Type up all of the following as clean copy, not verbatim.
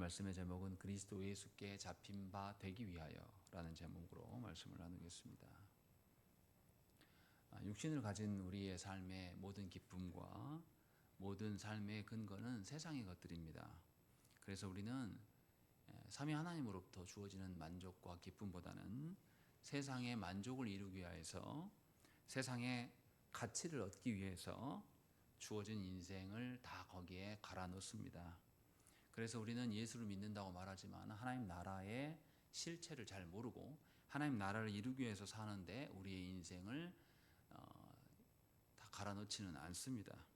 말씀의 제목은 그리스도 예수께 잡힌 바 되기 위하여 라는 제목으로 말씀을 나누겠습니다. 육신을 가진 우리의 삶의 모든 기쁨과 모든 삶의 근거는 세상의 것들입니다. 그래서 우리는 삼위 하나님으로부터 주어지는 만족과 기쁨보다는 세상의 만족을 이루기 위해서, 세상의 가치를 얻기 위해서 주어진 인생을 다 거기에 갈아 넣습니다. 그래서 우리는 예수를 믿는다고 말하지만 하나님 나라의 실체를 잘 모르고 하나님 나라를 이루기 위해서 사는데 우리의 인생을 다 갈아 넣지는 않습니다.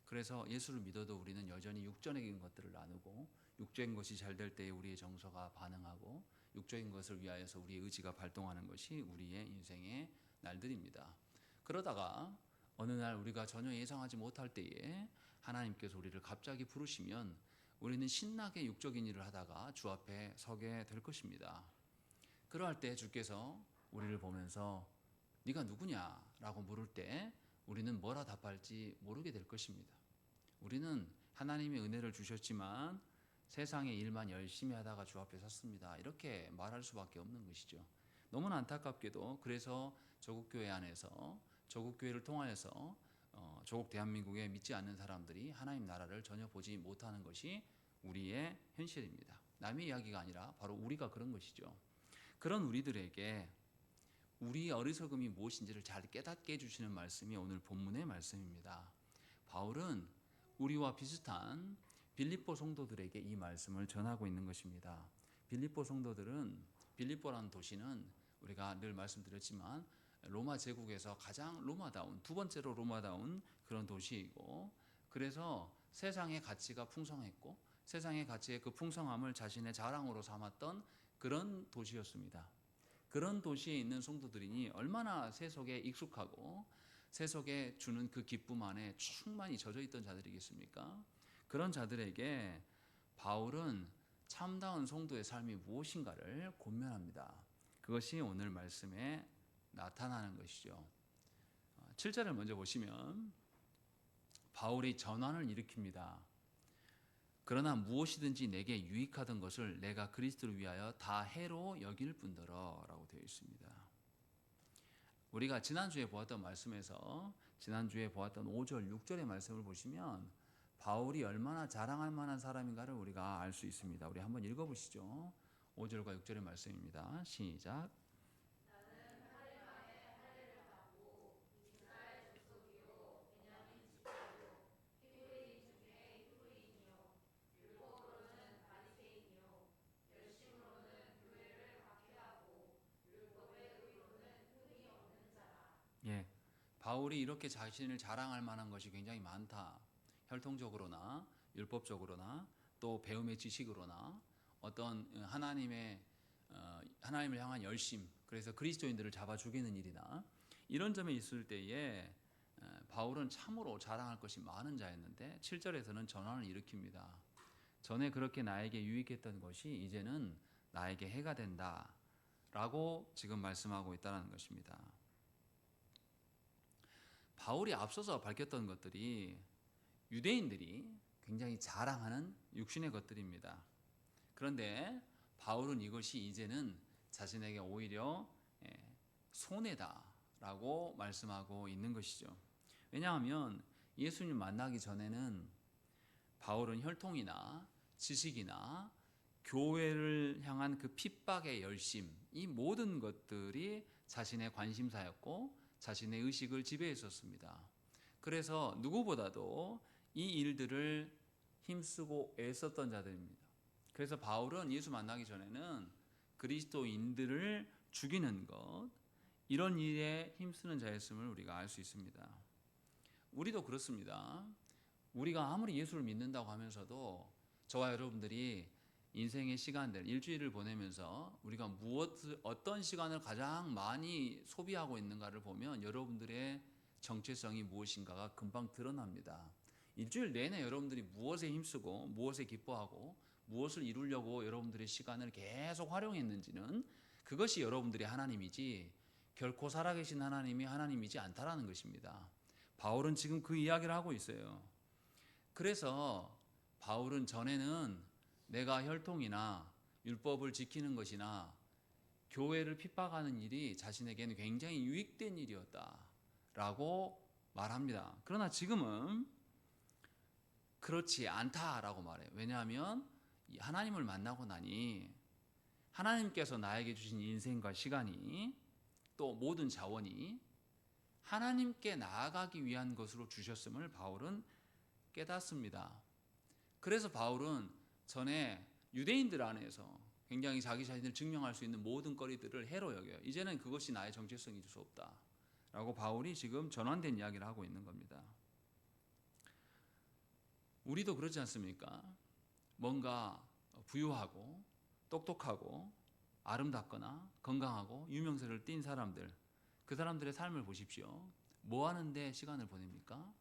그래서 예수를 믿어도 우리는 여전히 육적인 것들을 나누고, 육적인 것이 잘 될 때에 우리의 정서가 반응하고, 육적인 것을 위하여서 우리의 의지가 발동하는 것이 우리의 인생의 날들입니다. 그러다가 어느 날 우리가 전혀 예상하지 못할 때에 하나님께서 우리를 갑자기 부르시면 우리는 신나게 육적인 일을 하다가 주 앞에 서게 될 것입니다. 그러할 때 주께서 우리를 보면서 네가 누구냐? 라고 물을 때 우리는 뭐라 답할지 모르게 될 것입니다. 우리는 하나님의 은혜를 주셨지만 세상의 일만 열심히 하다가 주 앞에 섰습니다, 이렇게 말할 수밖에 없는 것이죠. 너무나 안타깝게도 그래서 조국교회 안에서, 조국교회를 통하여서 조국 대한민국에 믿지 않는 사람들이 하나님 나라를 전혀 보지 못하는 것이 우리의 현실입니다. 남의 이야기가 아니라 바로 우리가 그런 것이죠. 그런 우리들에게 우리의 어리석음이 무엇인지를 잘 깨닫게 해주시는 말씀이 오늘 본문의 말씀입니다. 바울은 우리와 비슷한 빌립보 성도들에게 이 말씀을 전하고 있는 것입니다. 빌립보 성도들은, 빌립보라는 도시는 우리가 늘 말씀드렸지만 로마 제국에서 가장 로마다운, 두 번째로 로마다운 그런 도시이고, 그래서 세상의 가치가 풍성했고 세상의 가치의 그 풍성함을 자신의 자랑으로 삼았던 그런 도시였습니다. 그런 도시에 있는 성도들이니 얼마나 세속에 익숙하고 세속에 주는 그 기쁨 안에 충만히 젖어 있던 자들이겠습니까? 그런 자들에게 바울은 참다운 성도의 삶이 무엇인가를 권면합니다. 그것이 오늘 말씀에 나타나는 것이죠. 7절을 먼저 보시면 바울이 전환을 일으킵니다. 그러나 무엇이든지 내게 유익하던 것을 내가 그리스도를 위하여 다 해로 여길 뿐더러 라고 되어 있습니다. 우리가 지난주에 보았던 말씀에서, 지난주에 보았던 5절, 6절의 말씀을 보시면 바울이 얼마나 자랑할 만한 사람인가를 우리가 알 수 있습니다. 우리 한번 읽어보시죠. 5절과 6절의 말씀입니다. 시작. 예, 바울이 이렇게 자신을 자랑할 만한 것이 굉장히 많다. 혈통적으로나 율법적으로나 또 배움의 지식으로나 어떤 하나님을 향한 열심, 그래서 그리스도인들을 잡아 죽이는 일이나 이런 점에 있을 때에 바울은 참으로 자랑할 것이 많은 자였는데 7절에서는 전환을 일으킵니다. 전에 그렇게 나에게 유익했던 것이 이제는 나에게 해가 된다 라고 지금 말씀하고 있다는 것입니다. 바울이 앞서서 밝혔던 것들이 유대인들이 굉장히 자랑하는 육신의 것들입니다. 그런데 바울은 이것이 이제는 자신에게 오히려 손해다라고 말씀하고 있는 것이죠. 왜냐하면 예수님 만나기 전에는 바울은 혈통이나 지식이나 교회를 향한 그 핍박의 열심, 이 모든 것들이 자신의 관심사였고 자신의 의식을 지배했었습니다. 그래서 누구보다도 이 일들을 힘쓰고 애썼던 자들입니다. 그래서 바울은 예수 만나기 전에는 그리스도인들을 죽이는 것, 이런 일에 힘쓰는 자였음을 우리가 알 수 있습니다. 우리도 그렇습니다. 우리가 아무리 예수를 믿는다고 하면서도 저와 여러분들이 인생의 시간들, 일주일을 보내면서 우리가 어떤 시간을 가장 많이 소비하고 있는가를 보면 여러분들의 정체성이 무엇인가가 금방 드러납니다. 일주일 내내 여러분들이 무엇에 힘쓰고 무엇에 기뻐하고 무엇을 이루려고 여러분들의 시간을 계속 활용했는지는 그것이 여러분들의 하나님이지 결코 살아계신 하나님이 하나님이지 않다라는 것입니다. 바울은 지금 그 이야기를 하고 있어요. 그래서 바울은 전에는 내가 혈통이나 율법을 지키는 것이나 교회를 핍박하는 일이 자신에게는 굉장히 유익된 일이었다라고 말합니다. 그러나 지금은 그렇지 않다라고 말해요. 왜냐하면 하나님을 만나고 나니 하나님께서 나에게 주신 인생과 시간이 또 모든 자원이 하나님께 나아가기 위한 것으로 주셨음을 바울은 깨닫습니다. 그래서 바울은 전에 유대인들 안에서 굉장히 자기 자신을 증명할 수 있는 모든 거리들을 해로 여겨요. 이제는 그것이 나의 정체성이 될 수 없다 라고 바울이 지금 전환된 이야기를 하고 있는 겁니다. 우리도 그렇지 않습니까? 뭔가 부유하고 똑똑하고 아름답거나 건강하고 유명세를 띈 사람들, 그 사람들의 삶을 보십시오. 뭐 하는데 시간을 보냅니까?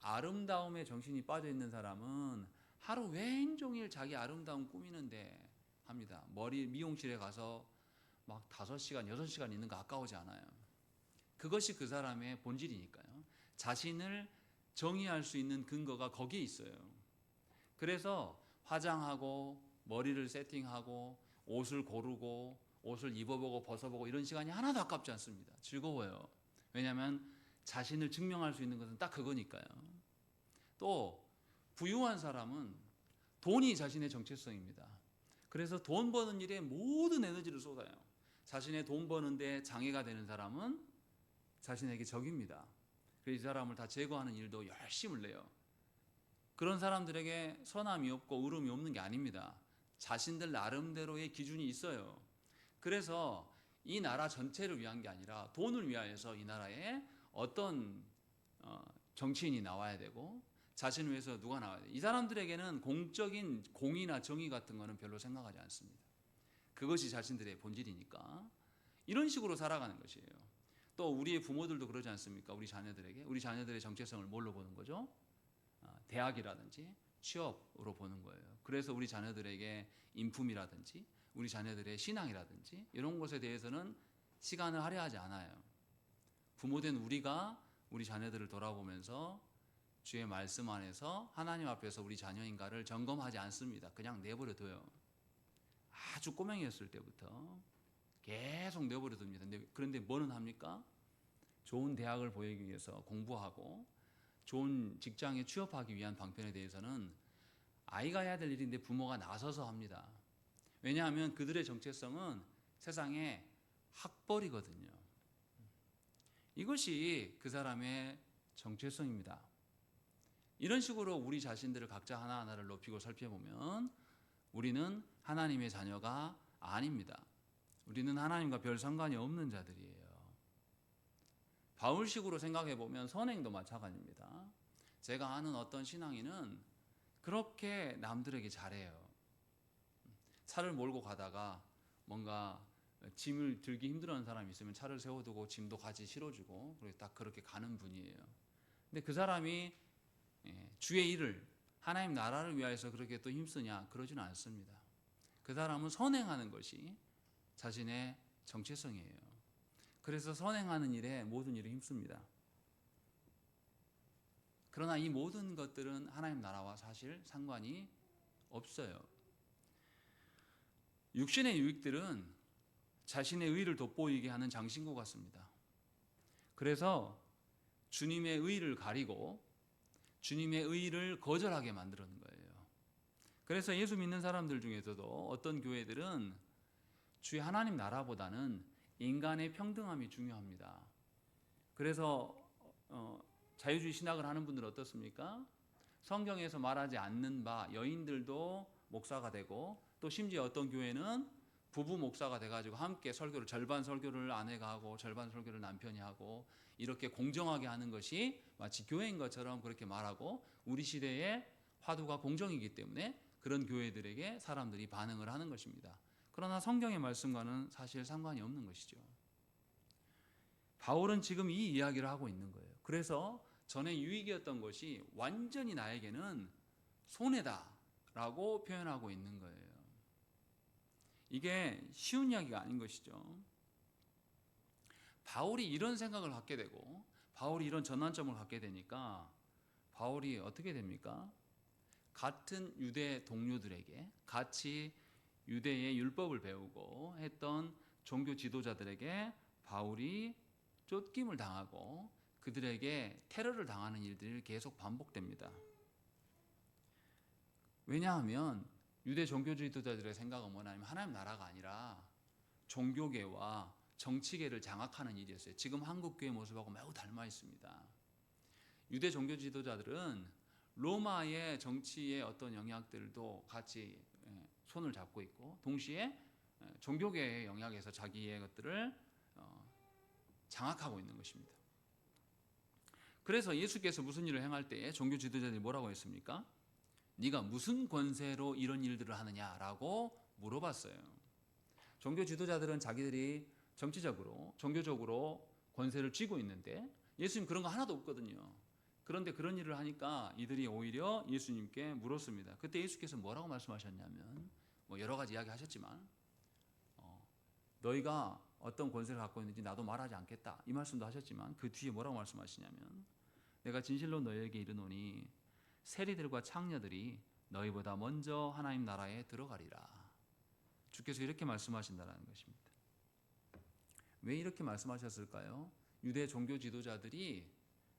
아름다움에 정신이 빠져 있는 사람은 하루 왼종일 자기 아름다움 꾸미는데 합니다. 미용실에 가서 막 5시간, 6시간 있는 거 아까우지 않아요. 그것이 그 사람의 본질이니까요. 자신을 정의할 수 있는 근거가 거기에 있어요. 그래서 화장하고 머리를 세팅하고 옷을 고르고 옷을 입어보고 벗어보고 이런 시간이 하나도 아깝지 않습니다. 즐거워요. 왜냐하면 자신을 증명할 수 있는 것은 딱 그거니까요. 또 부유한 사람은 돈이 자신의 정체성입니다. 그래서 돈 버는 일에 모든 에너지를 쏟아요. 자신의 돈 버는데 장애가 되는 사람은 자신에게 적입니다. 그래서 이 사람을 다 제거하는 일도 열심을 내요. 그런 사람들에게 선함이 없고 의로움이 없는 게 아닙니다. 자신들 나름대로의 기준이 있어요. 그래서 이 나라 전체를 위한 게 아니라 돈을 위하여서 이 나라에 어떤 정치인이 나와야 되고 자신을 위해서 누가 나와야 돼. 이 사람들에게는 공적인 공의나 정의 같은 거는 별로 생각하지 않습니다. 그것이 자신들의 본질이니까 이런 식으로 살아가는 것이에요. 또 우리의 부모들도 그러지 않습니까? 우리 자녀들의 정체성을 뭘로 보는 거죠? 대학이라든지 취업으로 보는 거예요. 그래서 우리 자녀들에게 인품이라든지 우리 자녀들의 신앙이라든지 이런 것에 대해서는 시간을 할애하지 않아요. 부모된 우리가 우리 자녀들을 돌아보면서 주의 말씀 안에서 하나님 앞에서 우리 자녀인가를 점검하지 않습니다. 그냥 내버려 둬요. 아주 꼬맹이였을 때부터 계속 내버려 둡니다. 그런데 뭐는 합니까? 좋은 대학을 보이기 위해서 공부하고 좋은 직장에 취업하기 위한 방편에 대해서는 아이가 해야 될 일인데 부모가 나서서 합니다. 왜냐하면 그들의 정체성은 세상에 학벌이거든요. 이것이 그 사람의 정체성입니다. 이런 식으로 우리 자신들을 각자 하나하나를 높이고 살펴보면 우리는 하나님의 자녀가 아닙니다. 우리는 하나님과 별 상관이 없는 자들이에요. 바울식으로 생각해보면 선행도 마찬가지입니다. 제가 아는 어떤 신앙인은 그렇게 남들에게 잘해요. 차를 몰고 가다가 뭔가 짐을 들기 힘들어하는 사람이 있으면 차를 세워두고 짐도 같이 실어주고 그리고 딱 그렇게 가는 분이에요. 근데 그 사람이 주의 일을 하나님 나라를 위하여서 그렇게 또 힘쓰냐? 그러지는 않습니다. 그 사람은 선행하는 것이 자신의 정체성이에요. 그래서 선행하는 일에 모든 일을 힘씁니다. 그러나 이 모든 것들은 하나님 나라와 사실 상관이 없어요. 육신의 유익들은 자신의 의를 돋보이게 하는 장신구 같습니다. 그래서 주님의 의를 가리고 주님의 의를 거절하게 만드는 거예요. 그래서 예수 믿는 사람들 중에서도 어떤 교회들은 주의 하나님 나라보다는 인간의 평등함이 중요합니다. 그래서 자유주의 신학을 하는 분들은 어떻습니까? 성경에서 말하지 않는 바 여인들도 목사가 되고 또 심지어 어떤 교회는 부부 목사가 돼가지고 함께 설교를 절반 설교를 아내가 하고 절반 설교를 남편이 하고 이렇게 공정하게 하는 것이 마치 교회인 것처럼 그렇게 말하고 우리 시대의 화두가 공정이기 때문에 그런 교회들에게 사람들이 반응을 하는 것입니다. 그러나 성경의 말씀과는 사실 상관이 없는 것이죠. 바울은 지금 이 이야기를 하고 있는 거예요. 그래서 전에 유익이었던 것이 완전히 나에게는 손해다라고 표현하고 있는 거예요. 이게 쉬운 이야기가 아닌 것이죠. 바울이 이런 생각을 갖게 되고 바울이 이런 전환점을 갖게 되니까 바울이 어떻게 됩니까? 같은 유대 동료들에게 같이 유대의 율법을 배우고 했던 종교 지도자들에게 바울이 쫓김을 당하고 그들에게 테러를 당하는 일들이 계속 반복됩니다. 왜냐하면 유대 종교 지도자들의 생각은 뭐냐면 하나님 나라가 아니라 종교계와 정치계를 장악하는 일이었어요. 지금 한국교회 모습하고 매우 닮아 있습니다. 유대 종교 지도자들은 로마의 정치의 어떤 영향들도 같이 손을 잡고 있고 동시에 종교계의 영향에서 자기의 것들을 장악하고 있는 것입니다. 그래서 예수께서 무슨 일을 행할 때에 종교 지도자들이 뭐라고 했습니까? 네가 무슨 권세로 이런 일들을 하느냐라고 물어봤어요. 종교 지도자들은 자기들이 정치적으로 종교적으로 권세를 쥐고 있는데 예수님 그런 거 하나도 없거든요. 그런데 그런 일을 하니까 이들이 오히려 예수님께 물었습니다. 그때 예수께서 뭐라고 말씀하셨냐면 여러 가지 이야기 하셨지만 너희가 어떤 권세를 갖고 있는지 나도 말하지 않겠다 이 말씀도 하셨지만 그 뒤에 뭐라고 말씀하시냐면 내가 진실로 너희에게 이르노니 세리들과 창녀들이 너희보다 먼저 하나님 나라에 들어가리라. 주께서 이렇게 말씀하신다는 것입니다. 왜 이렇게 말씀하셨을까요? 유대 종교 지도자들이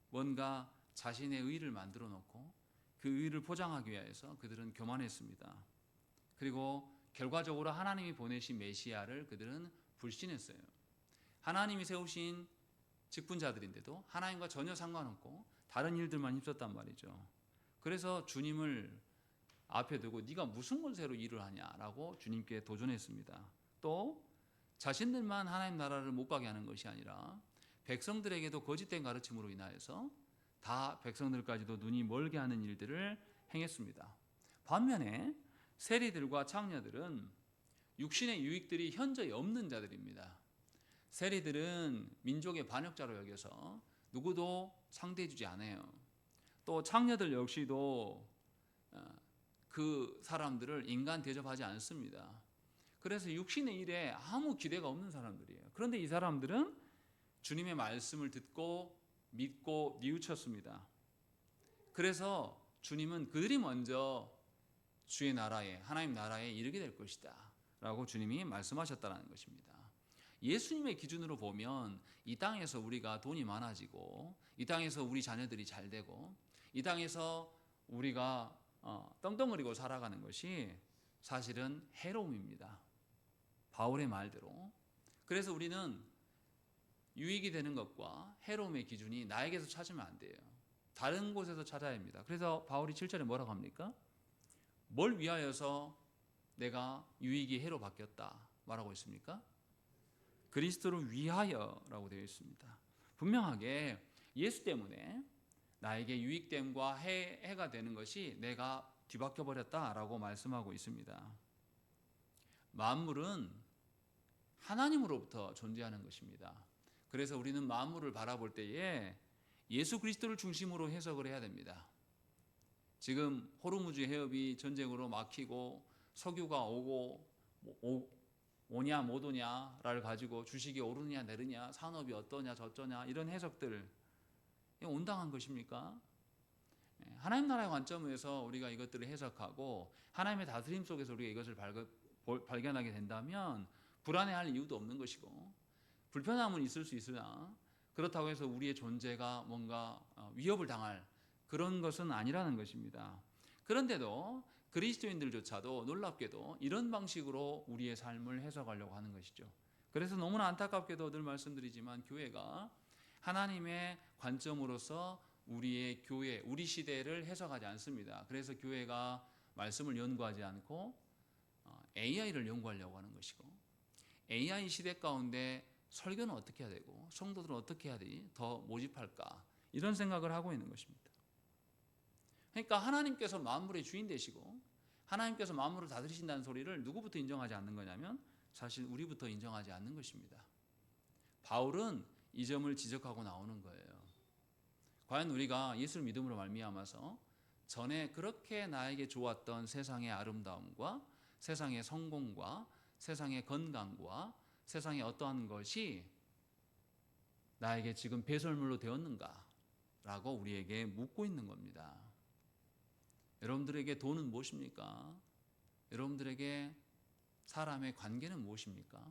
뭔가 자신의 의를 만들어 놓고 그 의를 포장하기 위해서 그들은 교만했습니다. 그리고 결과적으로 하나님이 보내신 메시아를 그들은 불신했어요. 하나님이 세우신 직분자들인데도 하나님과 전혀 상관없고 다른 일들만 힘썼단 말이죠. 그래서 주님을 앞에 두고 네가 무슨 권세로 일을 하냐라고 주님께 도전했습니다. 또 자신들만 하나님 나라를 못 가게 하는 것이 아니라 백성들에게도 거짓된 가르침으로 인하여서 다 백성들까지도 눈이 멀게 하는 일들을 행했습니다. 반면에 세리들과 창녀들은 육신의 유익들이 현저히 없는 자들입니다. 세리들은 민족의 반역자로 여겨서 누구도 상대해주지 않아요. 또 창녀들 역시도 그 사람들을 인간 대접하지 않습니다. 그래서 육신의 일에 아무 기대가 없는 사람들이에요. 그런데 이 사람들은 주님의 말씀을 듣고 믿고 뉘우쳤습니다. 그래서 주님은 그들이 먼저 주의 나라에 하나님 나라에 이르게 될 것이다 라고 주님이 말씀하셨다는 것입니다. 예수님의 기준으로 보면 이 땅에서 우리가 돈이 많아지고 이 땅에서 우리 자녀들이 잘 되고 이 땅에서 우리가 떵떵거리고 살아가는 것이 사실은 해로움입니다. 바울의 말대로. 그래서 우리는 유익이 되는 것과 해로움의 기준이 나에게서 찾으면 안 돼요. 다른 곳에서 찾아야 합니다. 그래서 바울이 7절에 뭐라고 합니까? 뭘 위하여서 내가 유익이 해로 바뀌었다 말하고 있습니까? 그리스도를 위하여라고 되어 있습니다. 분명하게 예수 때문에 나에게 유익됨과 해가 되는 것이 내가 뒤바뀌어 버렸다라고 말씀하고 있습니다. 만물은 하나님으로부터 존재하는 것입니다. 그래서 우리는 만물을 바라볼 때에 예수 그리스도를 중심으로 해석을 해야 됩니다. 지금 호르무즈 해협이 전쟁으로 막히고 석유가 오냐 못 오냐를 가지고 주식이 오르냐 내리냐 산업이 어떠냐 저쩌냐 이런 해석들 온당한 것입니까? 하나님 나라의 관점에서 우리가 이것들을 해석하고 하나님의 다스림 속에서 우리가 이것을 발견하게 된다면 불안해할 이유도 없는 것이고 불편함은 있을 수 있으나 그렇다고 해서 우리의 존재가 뭔가 위협을 당할 그런 것은 아니라는 것입니다. 그런데도 그리스도인들조차도 놀랍게도 이런 방식으로 우리의 삶을 해석하려고 하는 것이죠. 그래서 너무나 안타깝게도 늘 말씀드리지만 교회가 하나님의 관점으로서 우리의 교회, 우리 시대를 해석하지 않습니다. 그래서 교회가 말씀을 연구하지 않고 AI를 연구하려고 하는 것이고 AI 시대 가운데 설교는 어떻게 해야 되고 성도들은 어떻게 해야 되지? 더 모집할까? 이런 생각을 하고 있는 것입니다. 그러니까 하나님께서 만물의 주인 되시고 하나님께서 만물을 다스리신다는 소리를 누구부터 인정하지 않는 거냐면 사실 우리부터 인정하지 않는 것입니다. 바울은 이 점을 지적하고 나오는 거예요. 과연 우리가 예수를 믿음으로 말미암아서 전에 그렇게 나에게 좋았던 세상의 아름다움과 세상의 성공과 세상의 건강과 세상의 어떠한 것이 나에게 지금 배설물로 되었는가? 라고 우리에게 묻고 있는 겁니다. 여러분들에게 돈은 무엇입니까? 여러분들에게 사람의 관계는 무엇입니까?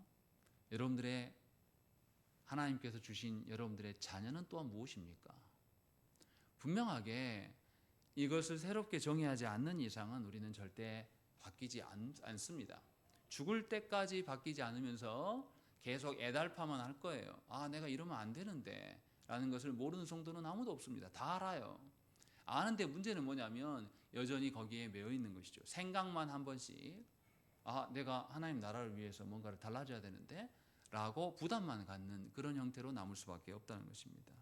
여러분들의 하나님께서 주신 여러분들의 자녀는 또한 무엇입니까? 분명하게 이것을 새롭게 정의하지 않는 이상은 우리는 절대 바뀌지 않습니다. 죽을 때까지 바뀌지 않으면서 계속 애달파만 할 거예요. 아, 내가 이러면 안 되는데 라는 것을 모르는 성도는 아무도 없습니다. 다 알아요. 아는데 문제는 뭐냐면 여전히 거기에 매여 있는 것이죠. 생각만 한 번씩 아, 내가 하나님 나라를 위해서 뭔가를 달라져야 되는데 라고 부담만 갖는 그런 형태로 남을 수밖에 없다는 것입니다.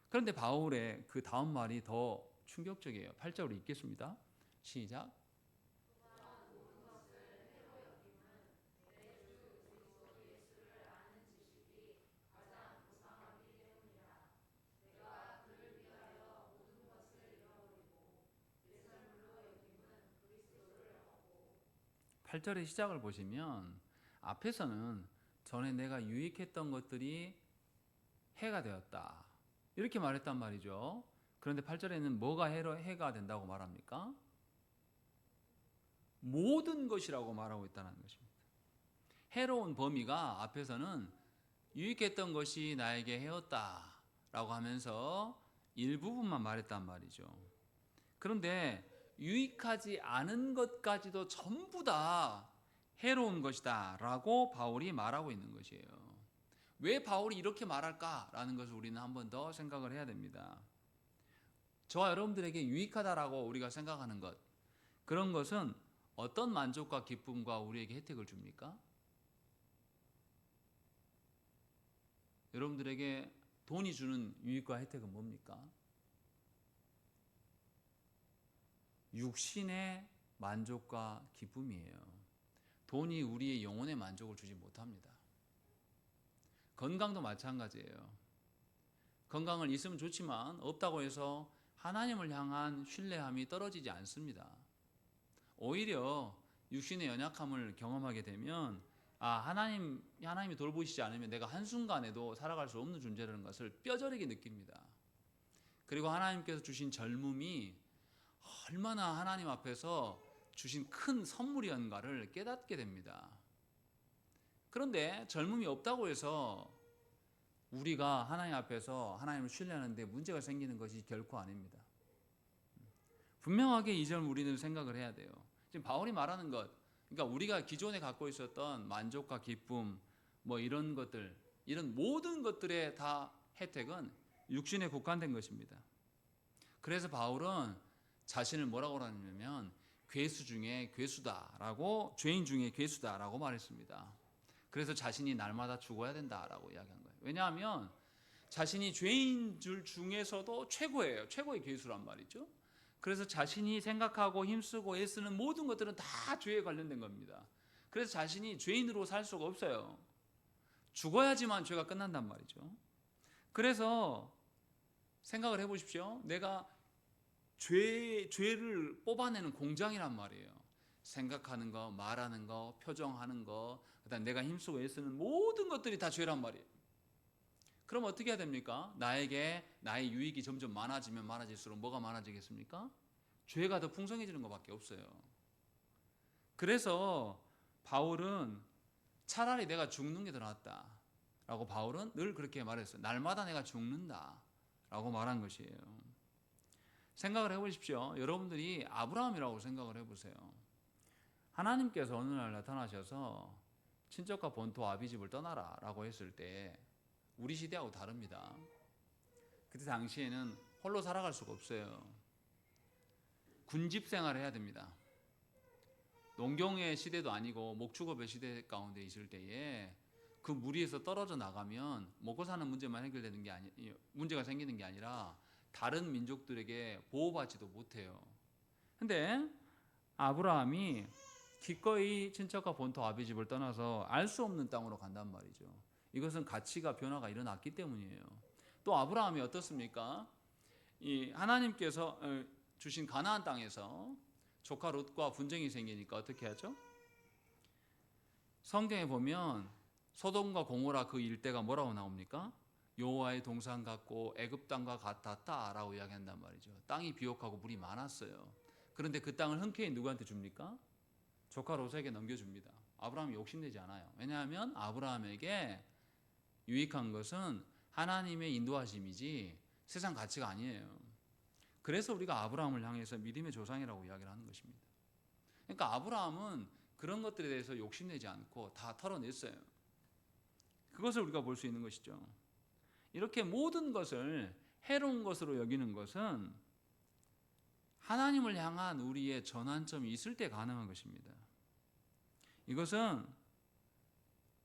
그런데 바울의 그 다음 말이 더 충격적이에요. 8절로 읽겠습니다. 시작. 팔 절의 시작을 보시면 앞에서는 전에 내가 유익했던 것들이 해가 되었다. 이렇게 말했단 말이죠. 그런데 8절에는 뭐가 해가 된다고 말합니까? 모든 것이라고 말하고 있다는 것입니다. 해로운 범위가 앞에서는 유익했던 것이 나에게 해였다라고 하면서 일부분만 말했단 말이죠. 그런데 유익하지 않은 것까지도 전부 다 해로운 것이다 라고 바울이 말하고 있는 것이에요. 왜 바울이 이렇게 말할까라는 것을 우리는 한 번 더 생각을 해야 됩니다. 저와 여러분들에게 유익하다라고 우리가 생각하는 것, 그런 것은 어떤 만족과 기쁨과 우리에게 혜택을 줍니까? 여러분들에게 돈이 주는 유익과 혜택은 뭡니까? 육신의 만족과 기쁨이에요. 돈이 우리의 영혼의 만족을 주지 못합니다. 건강도 마찬가지예요. 건강을 있으면 좋지만 없다고 해서 하나님을 향한 신뢰함이 떨어지지 않습니다. 오히려 육신의 연약함을 경험하게 되면 하나님이 돌보시지 않으면 내가 한순간에도 살아갈 수 없는 존재라는 것을 뼈저리게 느낍니다. 그리고 하나님께서 주신 젊음이 얼마나 하나님 앞에서 주신 큰 선물이었는가를 깨닫게 됩니다. 그런데 젊음이 없다고 해서 우리가 하나님 앞에서 하나님을 신뢰하는데 문제가 생기는 것이 결코 아닙니다. 분명하게 이 점 우리는 생각을 해야 돼요. 지금 바울이 말하는 것, 그러니까 우리가 기존에 갖고 있었던 만족과 기쁨, 이런 것들, 이런 모든 것들의 다 혜택은 육신에 국한된 것입니다. 그래서 바울은 자신을 뭐라고 하냐면 괴수 중에 괴수다라고, 죄인 중에 괴수다라고 말했습니다. 그래서 자신이 날마다 죽어야 된다라고 이야기한 거예요. 왜냐하면 자신이 죄인 줄 중에서도 최고예요. 최고의 괴수란 말이죠. 그래서 자신이 생각하고 힘쓰고 애쓰는 모든 것들은 다 죄에 관련된 겁니다. 그래서 자신이 죄인으로 살 수가 없어요. 죽어야지만 죄가 끝난단 말이죠. 그래서 생각을 해보십시오. 내가 죄를 뽑아내는 공장이란 말이에요. 생각하는 거, 말하는 거, 표정하는 거, 그다음 내가 힘쓰고 애쓰는 모든 것들이 다 죄란 말이에요. 그럼 어떻게 해야 됩니까? 나에게 나의 유익이 점점 많아지면 많아질수록 뭐가 많아지겠습니까? 죄가 더 풍성해지는 것밖에 없어요. 그래서 바울은 차라리 내가 죽는 게 더 낫다 라고 바울은 늘 그렇게 말했어요. 날마다 내가 죽는다 라고 말한 것이에요. 생각을 해보십시오. 여러분들이 아브라함이라고 생각을 해보세요. 하나님께서 어느 날 나타나셔서 친척과 본토 아비집을 떠나라 라고 했을 때 우리 시대하고 다릅니다. 그때 당시에는 홀로 살아갈 수가 없어요. 군집 생활을 해야 됩니다. 농경의 시대도 아니고 목축업의 시대 가운데 있을 때에 그 무리에서 떨어져 나가면 먹고 사는 문제만 해결되는 게 문제가 생기는 게 아니라 다른 민족들에게 보호받지도 못해요. 근데 아브라함이 기꺼이 친척과 본토 아비집을 떠나서 알 수 없는 땅으로 간단 말이죠. 이것은 가치가 변화가 일어났기 때문이에요. 또 아브라함이 어떻습니까? 이 하나님께서 주신 가나안 땅에서 조카 롯과 분쟁이 생기니까 어떻게 하죠? 성경에 보면 소돔과 고모라 그 일대가 뭐라고 나옵니까? 여호와의 동산 같고 애굽 땅과 같았다라고 이야기한단 말이죠. 땅이 비옥하고 물이 많았어요. 그런데 그 땅을 흔쾌히 누구한테 줍니까? 조카 롯에게 넘겨줍니다. 아브라함이 욕심내지 않아요. 왜냐하면 아브라함에게 유익한 것은 하나님의 인도하심이지 세상 가치가 아니에요. 그래서 우리가 아브라함을 향해서 믿음의 조상이라고 이야기를 하는 것입니다. 그러니까 아브라함은 그런 것들에 대해서 욕심내지 않고 다 털어냈어요. 그것을 우리가 볼 수 있는 것이죠. 이렇게 모든 것을 해로운 것으로 여기는 것은 하나님을 향한 우리의 전환점이 있을 때 가능한 것입니다. 이것은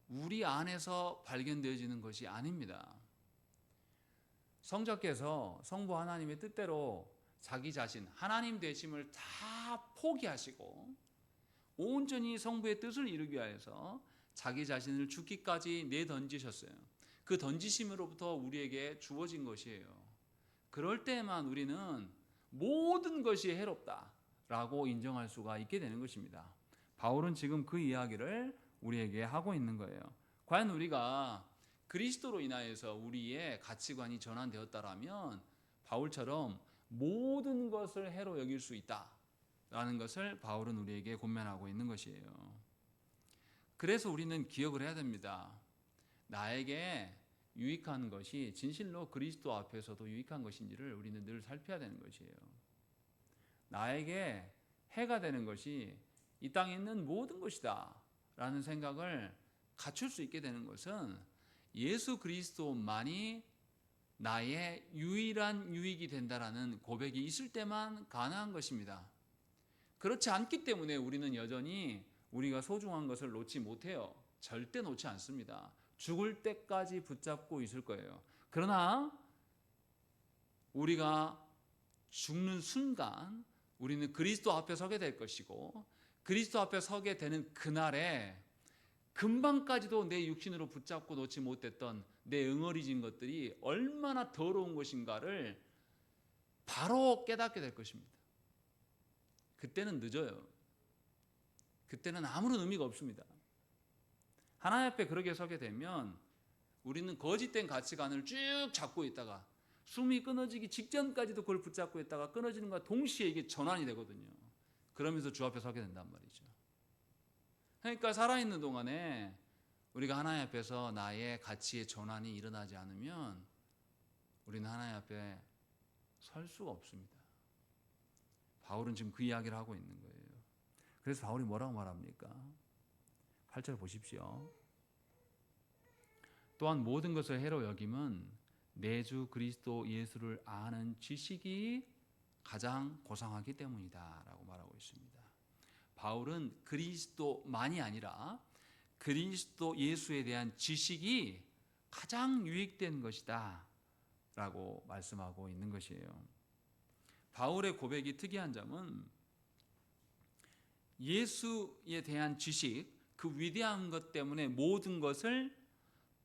우리 안에서 발견되어지는 것이 아닙니다. 성자께서 성부 하나님의 뜻대로 자기 자신, 하나님 되심을 다 포기하시고 온전히 성부의 뜻을 이루기 위해서 자기 자신을 죽기까지 내던지셨어요. 그 던지심으로부터 우리에게 주어진 것이에요. 그럴 때만 우리는 모든 것이 해롭다라고 인정할 수가 있게 되는 것입니다. 바울은 지금 그 이야기를 우리에게 하고 있는 거예요. 과연 우리가 그리스도로 인하여서 우리의 가치관이 전환되었다라면 바울처럼 모든 것을 해로 여길 수 있다라는 것을 바울은 우리에게 권면하고 있는 것이에요. 그래서 우리는 기억을 해야 됩니다. 나에게 유익한 것이 진실로 그리스도 앞에서도 유익한 것인지를 우리는 늘 살펴야 되는 것이에요. 나에게 해가 되는 것이 이 땅에 있는 모든 것이다 라는 생각을 갖출 수 있게 되는 것은 예수 그리스도만이 나의 유일한 유익이 된다라는 고백이 있을 때만 가능한 것입니다. 그렇지 않기 때문에 우리는 여전히 우리가 소중한 것을 놓지 못해요. 절대 놓지 않습니다. 죽을 때까지 붙잡고 있을 거예요. 그러나 우리가 죽는 순간 우리는 그리스도 앞에 서게 될 것이고 그리스도 앞에 서게 되는 그날에 금방까지도 내 육신으로 붙잡고 놓지 못했던 내 응어리진 것들이 얼마나 더러운 것인가를 바로 깨닫게 될 것입니다. 그때는 늦어요. 그때는 아무런 의미가 없습니다. 하나님 앞에 그렇게 서게 되면 우리는 거짓된 가치관을 쭉 잡고 있다가 숨이 끊어지기 직전까지도 그걸 붙잡고 있다가 끊어지는 것과 동시에 이게 전환이 되거든요. 그러면서 주 앞에 서게 된단 말이죠. 그러니까 살아있는 동안에 우리가 하나님 앞에서 나의 가치의 전환이 일어나지 않으면 우리는 하나님 앞에 설 수가 없습니다. 바울은 지금 그 이야기를 하고 있는 거예요. 그래서 바울이 뭐라고 말합니까? 8절 보십시오. 또한 모든 것을 해로 여김은 내 주 그리스도 예수를 아는 지식이 가장 고상하기 때문이다 라고 말하고 있습니다. 바울은 그리스도만이 아니라 그리스도 예수에 대한 지식이 가장 유익된 것이다 라고 말씀하고 있는 것이에요. 바울의 고백이 특이한 점은 예수에 대한 지식, 그 위대한 것 때문에 모든 것을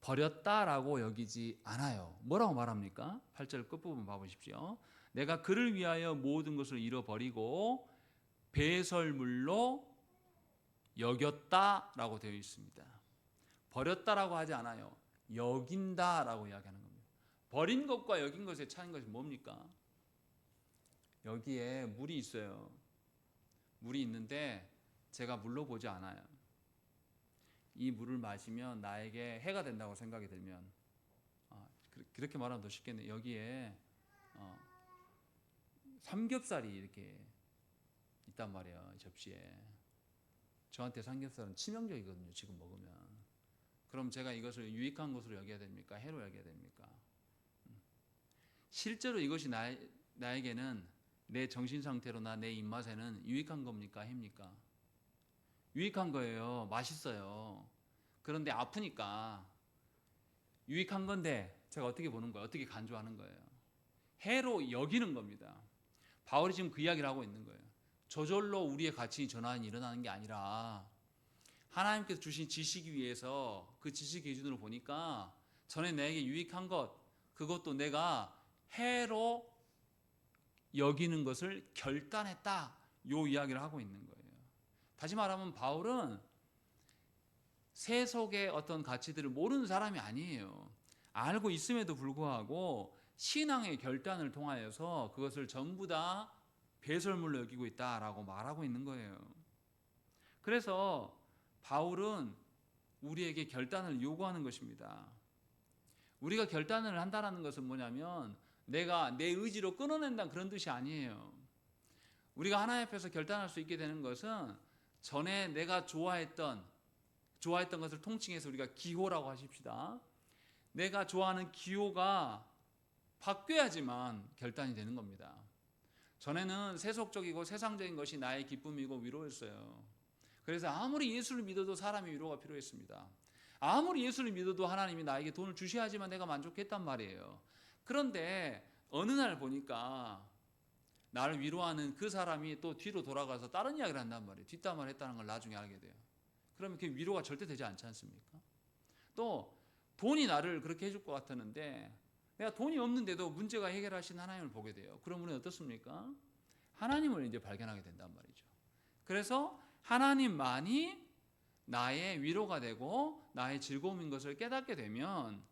버렸다라고 여기지 않아요. 뭐라고 말합니까? 8절 끝부분 봐보십시오. 내가 그를 위하여 모든 것을 잃어버리고 배설물로 여겼다라고 되어 있습니다. 버렸다라고 하지 않아요. 여긴다라고 이야기하는 겁니다. 버린 것과 여긴 것의 차이인 것이 뭡니까? 여기에 물이 있어요. 물이 있는데 제가 물로 보지 않아요. 이 물을 마시면 나에게 해가 된다고 생각이 들면 그렇게 말하면 더 쉽겠네요. 여기에 삼겹살이 이렇게 있단 말이에요. 접시에. 저한테 삼겹살은 치명적이거든요. 지금 먹으면. 그럼 제가 이것을 유익한 것으로 여겨야 됩니까? 해로 여겨야 됩니까? 실제로 이것이 나에게는 내 정신 상태로나 내 입맛에는 유익한 겁니까? 해입니까? 유익한 거예요. 맛있어요. 그런데 아프니까 유익한 건데 제가 어떻게 보는 거예요? 어떻게 간주하는 거예요? 해로 여기는 겁니다. 바울이 지금 그 이야기를 하고 있는 거예요. 저절로 우리의 가치 전환이 일어나는 게 아니라 하나님께서 주신 지식이 위해서 그 지식 기준으로 보니까 전에 내게 유익한 것, 그것도 내가 해로 여기는 것을 결단했다. 요 이야기를 하고 있는 거예요. 다시 말하면 바울은 세속의 어떤 가치들을 모르는 사람이 아니에요. 알고 있음에도 불구하고 신앙의 결단을 통하여서 그것을 전부 다 배설물로 여기고 있다라고 말하고 있는 거예요. 그래서 바울은 우리에게 결단을 요구하는 것입니다. 우리가 결단을 한다는 것은 뭐냐면 내가 내 의지로 끊어낸다 그런 뜻이 아니에요. 우리가 하나님 앞에서 결단할 수 있게 되는 것은 전에 내가 좋아했던 것을 통칭해서 우리가 기호라고 하십시다. 내가 좋아하는 기호가 바뀌어야지만 결단이 되는 겁니다. 전에는 세속적이고 세상적인 것이 나의 기쁨이고 위로였어요. 그래서 아무리 예수를 믿어도 사람의 위로가 필요했습니다. 아무리 예수를 믿어도 하나님이 나에게 돈을 주셔야지만 내가 만족했단 말이에요. 그런데 어느 날 보니까 나를 위로하는 그 사람이 또 뒤로 돌아가서 다른 이야기를 한단 말이에요. 뒷담화를 했다는 걸 나중에 알게 돼요. 그러면 그 위로가 절대 되지 않지 않습니까? 또 돈이 나를 그렇게 해줄 것 같았는데 내가 돈이 없는데도 문제가 해결하신 하나님을 보게 돼요. 그럼 우리는 어떻습니까? 하나님을 이제 발견하게 된단 말이죠. 그래서 하나님만이 나의 위로가 되고 나의 즐거움인 것을 깨닫게 되면,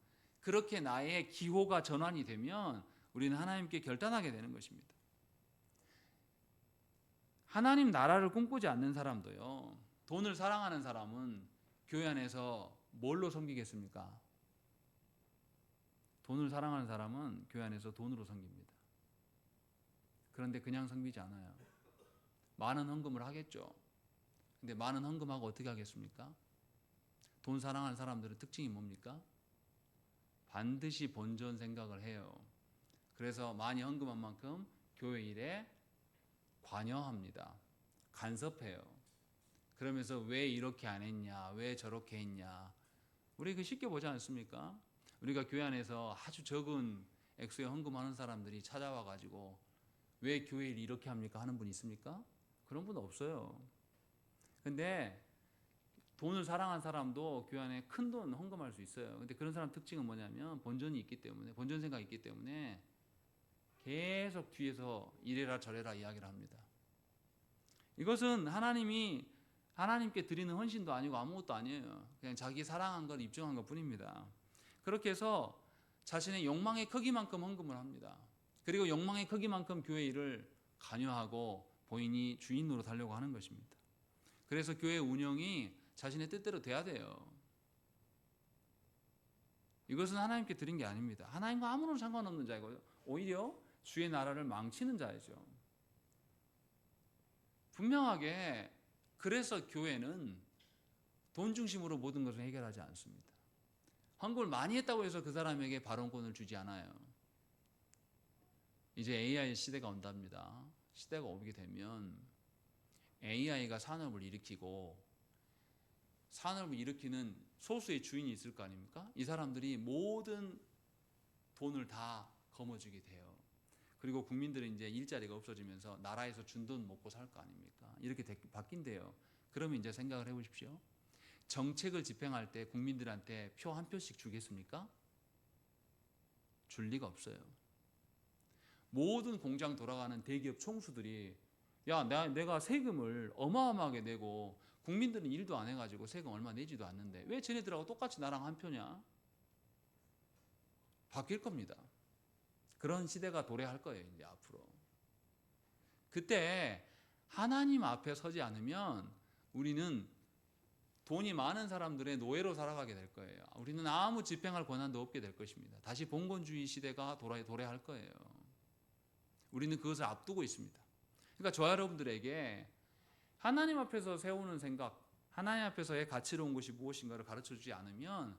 그렇게 나의 기호가 전환이 되면 우리는 하나님께 결단하게 되는 것입니다. 하나님 나라를 꿈꾸지 않는 사람도요, 돈을 사랑하는 사람은 교회 안에서 뭘로 섬기겠습니까? 돈을 사랑하는 사람은 교회 안에서 돈으로 섬깁니다. 그런데 그냥 섬기지 않아요. 많은 헌금을 하겠죠. 근데 많은 헌금하고 어떻게 하겠습니까? 돈 사랑하는 사람들의 특징이 뭡니까? 반드시 본전 생각을 해요. 그래서 많이 헌금한 만큼 교회 일에 관여합니다. 간섭해요. 그러면서 왜 이렇게 안 했냐, 왜 저렇게 했냐. 우리 그 쉽게 보지 않습니까? 우리가 교회 안에서 아주 적은 액수에 헌금하는 사람들이 찾아와 가지고 왜 교회 일 이렇게 합니까? 하는 분 있습니까? 그런 분 없어요. 근데 돈을 사랑한 사람도 교회 안에 큰 돈 헌금할 수 있어요. 근데 그런 사람 특징은 뭐냐면 본전이 있기 때문에, 본전 생각이 있기 때문에 계속 뒤에서 이래라 저래라 이야기를 합니다. 이것은 하나님께 드리는 헌신도 아니고 아무것도 아니에요. 그냥 자기 사랑한 걸 입증한 것 뿐입니다. 그렇게 해서 자신의 욕망의 크기만큼 헌금을 합니다. 그리고 욕망의 크기만큼 교회 일을 관여하고 본인이 주인 노릇하려고 하는 것입니다. 그래서 교회 운영이 자신의 뜻대로 돼야 돼요. 이것은 하나님께 드린 게 아닙니다. 하나님과 아무런 상관없는 자이고 오히려 주의 나라를 망치는 자이죠. 분명하게 그래서 교회는 돈 중심으로 모든 것을 해결하지 않습니다. 헌금을 많이 했다고 해서 그 사람에게 발언권을 주지 않아요. 이제 AI 시대가 온답니다. 시대가 오게 되면 AI가 산업을 일으키고, 산업을 일으키는 소수의 주인이 있을 거 아닙니까? 이 사람들이 모든 돈을 다 거머쥐게 돼요. 그리고 국민들은 이제 일자리가 없어지면서 나라에서 준 돈 먹고 살 거 아닙니까? 이렇게 바뀐대요. 그러면 이제 생각을 해보십시오. 정책을 집행할 때 국민들한테 표 한 표씩 주겠습니까? 줄 리가 없어요. 모든 공장 돌아가는 대기업 총수들이 야, 내가 세금을 어마어마하게 내고 국민들은 일도 안 해가지고 세금 얼마 내지도 않는데 왜 쟤네들하고 똑같이 나랑 한 표냐? 바뀔 겁니다. 그런 시대가 도래할 거예요, 이제 앞으로. 그때 하나님 앞에 서지 않으면 우리는 돈이 많은 사람들의 노예로 살아가게 될 거예요. 우리는 아무 집행할 권한도 없게 될 것입니다. 다시 봉건주의 시대가 도래할 거예요. 우리는 그것을 앞두고 있습니다. 그러니까 저와 여러분들에게 하나님 앞에서 세우는 생각, 하나님 앞에서의 가치로운 것이 무엇인가를 가르쳐주지 않으면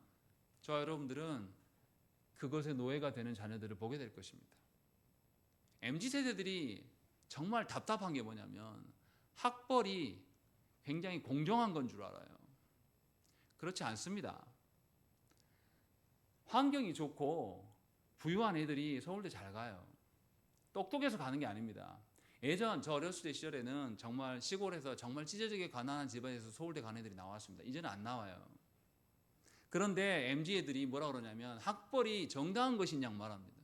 저와 여러분들은 그것의 노예가 되는 자녀들을 보게 될 것입니다. MZ세대들이 정말 답답한 게 뭐냐면 학벌이 굉장히 공정한 건 줄 알아요. 그렇지 않습니다. 환경이 좋고 부유한 애들이 서울대 잘 가요. 똑똑해서 가는 게 아닙니다. 예전 저 어렸을 때 시절에는 정말 시골에서 정말 찢어지게 가난한 집안에서 서울대 간 애들이 나왔습니다. 이제는 안 나와요. 그런데 MZ 애들이 뭐라 그러냐면 학벌이 정당한 것이냐 말합니다.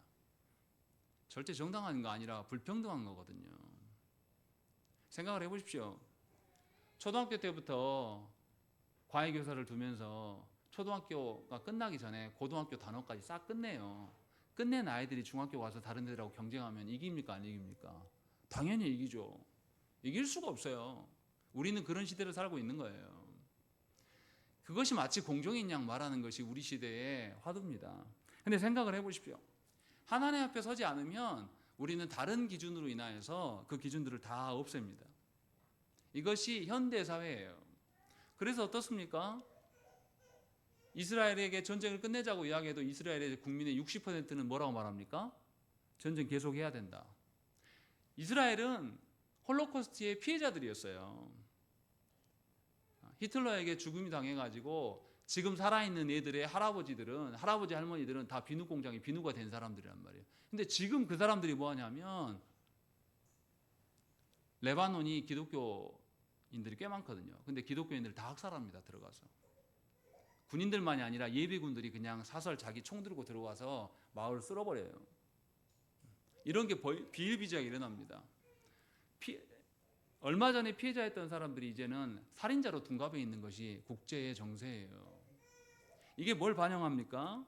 절대 정당한 거 아니라 불평등한 거거든요. 생각을 해보십시오. 초등학교 때부터 과외교사를 두면서 초등학교가 끝나기 전에 고등학교 단원까지 싹 끝내요. 끝낸 아이들이 중학교 가서 다른 애들하고 경쟁하면 이깁니까 안 이깁니까? 당연히 이기죠. 이길 수가 없어요. 우리는 그런 시대를 살고 있는 거예요. 그것이 마치 공정인 양 말하는 것이 우리 시대의 화두입니다. 근데 생각을 해보십시오. 하나님 앞에 서지 않으면 우리는 다른 기준으로 인하여서 그 기준들을 다 없앱니다. 이것이 현대사회예요. 그래서 어떻습니까? 이스라엘에게 전쟁을 끝내자고 이야기해도 이스라엘의 국민의 60%는 뭐라고 말합니까? 전쟁 계속해야 된다. 이스라엘은 홀로코스트의 피해자들이었어요. 히틀러에게 죽음이 당해가지고 지금 살아있는 애들의 할아버지 할머니들은 다 비누 공장에 비누가 된 사람들이란 말이에요. 근데 지금 그 사람들이 뭐 하냐면 레바논이 기독교인들이 꽤 많거든요. 근데 기독교인들 다 학살합니다. 들어가서. 군인들만이 아니라 예비군들이 그냥 사설 자기 총 들고 들어와서 마을을 쓸어버려요. 이런 게 비일비재하게 일어납니다. 얼마 전에 피해자였던 사람들이 이제는 살인자로 둔갑해 있는 것이 국제의 정세예요. 이게 뭘 반영합니까?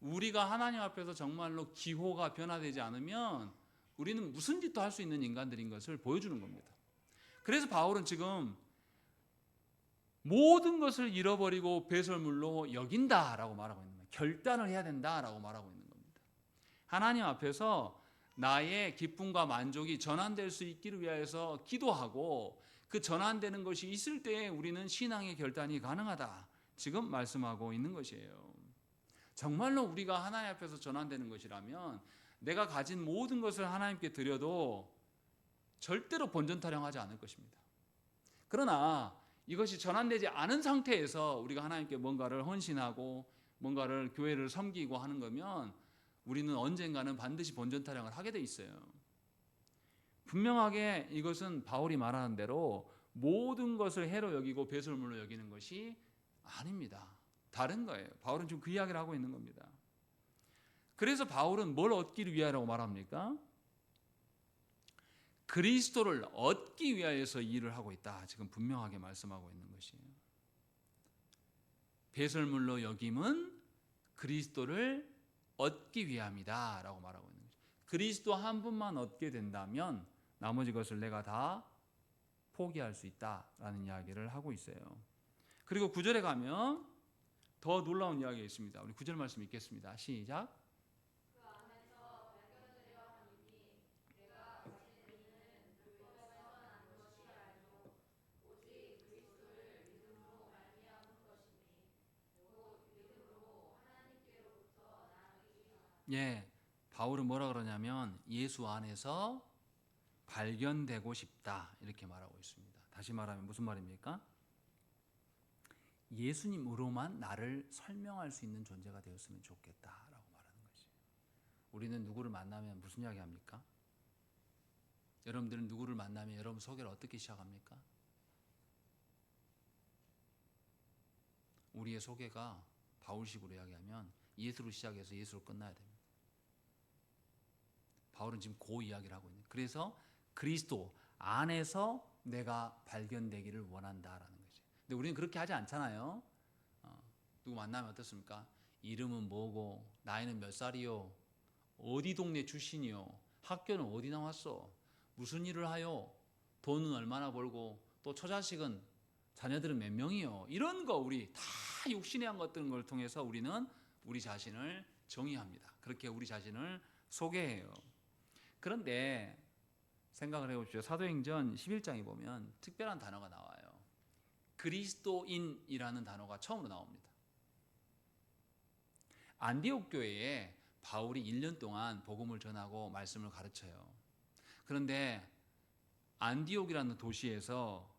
우리가 하나님 앞에서 정말로 기호가 변화되지 않으면 우리는 무슨 짓도 할 수 있는 인간들인 것을 보여주는 겁니다. 그래서 바울은 지금 모든 것을 잃어버리고 배설물로 여긴다라고 말하고 있는 거예요. 결단을 해야 된다라고 말하고 있는 겁니다. 하나님 앞에서 나의 기쁨과 만족이 전환될 수 있기를 위하여서 기도하고 그 전환되는 것이 있을 때에 우리는 신앙의 결단이 가능하다. 지금 말씀하고 있는 것이에요. 정말로 우리가 하나님 앞에서 전환되는 것이라면 내가 가진 모든 것을 하나님께 드려도 절대로 본전타령하지 않을 것입니다. 그러나 이것이 전환되지 않은 상태에서 우리가 하나님께 뭔가를 헌신하고 뭔가를 교회를 섬기고 하는 거면 우리는 언젠가는 반드시 본전타령을 하게 돼 있어요. 분명하게 이것은 바울이 말하는 대로 모든 것을 해로 여기고 배설물로 여기는 것이 아닙니다. 다른 거예요. 바울은 지금 그 이야기를 하고 있는 겁니다. 그래서 바울은 뭘 얻기를 위하여라고 말합니까? 그리스도를 얻기 위하여서 일을 하고 있다. 지금 분명하게 말씀하고 있는 것이에요. 배설물로 여김은 그리스도를 얻기 위함이다 라고 말하고 있는 거죠. 그리스도 한 분만 얻게 된다면 나머지 것을 내가 다 포기할 수 있다라는 이야기를 하고 있어요. 그리고 9절에 가면 더 놀라운 이야기가 있습니다. 우리 9절 말씀 읽겠습니다. 시작. 예, 바울은 뭐라 그러냐면 예수 안에서 발견되고 싶다 이렇게 말하고 있습니다. 다시 말하면 무슨 말입니까? 예수님으로만 나를 설명할 수 있는 존재가 되었으면 좋겠다라고 말하는 것이에요. 우리는 누구를 만나면 무슨 이야기 합니까? 여러분들은 누구를 만나면 여러분 소개를 어떻게 시작합니까? 우리의 소개가 바울식으로 이야기하면 예수로 시작해서 예수로 끝나야 됩니다. 바울은 지금 그 이야기를 하고 있는. 그래서 그리스도 안에서 내가 발견되기를 원한다라는 거죠. 근데 우리는 그렇게 하지 않잖아요. 누구 만나면 어떻습니까? 이름은 뭐고, 나이는 몇 살이요, 어디 동네 출신이요, 학교는 어디 나왔어, 무슨 일을 하요, 돈은 얼마나 벌고, 또 처자식은 자녀들은 몇 명이요. 이런 거 우리 다 육신의 한 것들을 통해서 우리는 우리 자신을 정의합니다. 그렇게 우리 자신을 소개해요. 그런데 생각을 해보십시오. 사도행전 11장에 보면 특별한 단어가 나와요. 그리스도인이라는 단어가 처음으로 나옵니다. 안디옥 교회에 바울이 1년 동안 복음을 전하고 말씀을 가르쳐요. 그런데 안디옥이라는 도시에서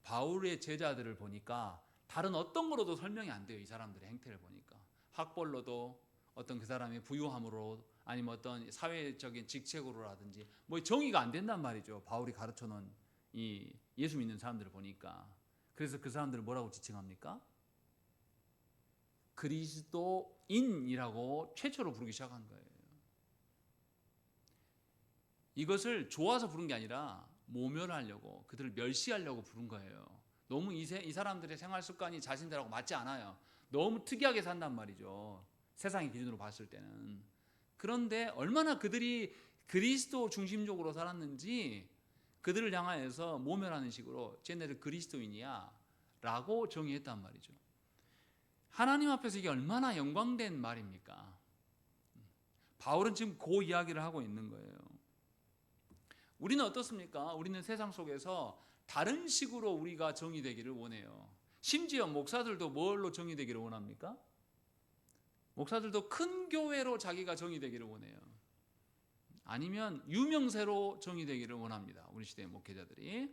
바울의 제자들을 보니까 다른 어떤 거로도 설명이 안 돼요. 이 사람들의 행태를 보니까 학벌로도 어떤 그 사람의 부유함으로 아니면 어떤 사회적인 직책으로라든지 뭐 정의가 안 된단 말이죠. 바울이 가르쳐놓은 이 예수 믿는 사람들을 보니까. 그래서 그 사람들을 뭐라고 지칭합니까? 그리스도인이라고 최초로 부르기 시작한 거예요. 이것을 좋아서 부른 게 아니라 모멸하려고, 그들을 멸시하려고 부른 거예요. 너무 이 사람들의 생활 습관이 자신들하고 맞지 않아요. 너무 특이하게 산단 말이죠. 세상의 기준으로 봤을 때는. 그런데 얼마나 그들이 그리스도 중심적으로 살았는지 그들을 향하여서 모멸하는 식으로 쟤네들 그리스도인이야 라고 정의했단 말이죠. 하나님 앞에서 이게 얼마나 영광된 말입니까? 바울은 지금 그 이야기를 하고 있는 거예요. 우리는 어떻습니까? 우리는 세상 속에서 다른 식으로 우리가 정의되기를 원해요. 심지어 목사들도 뭘로 정의되기를 원합니까? 목사들도 큰 교회로 자기가 정의되기를 원해요. 아니면 유명세로 정의되기를 원합니다. 우리 시대의 목회자들이.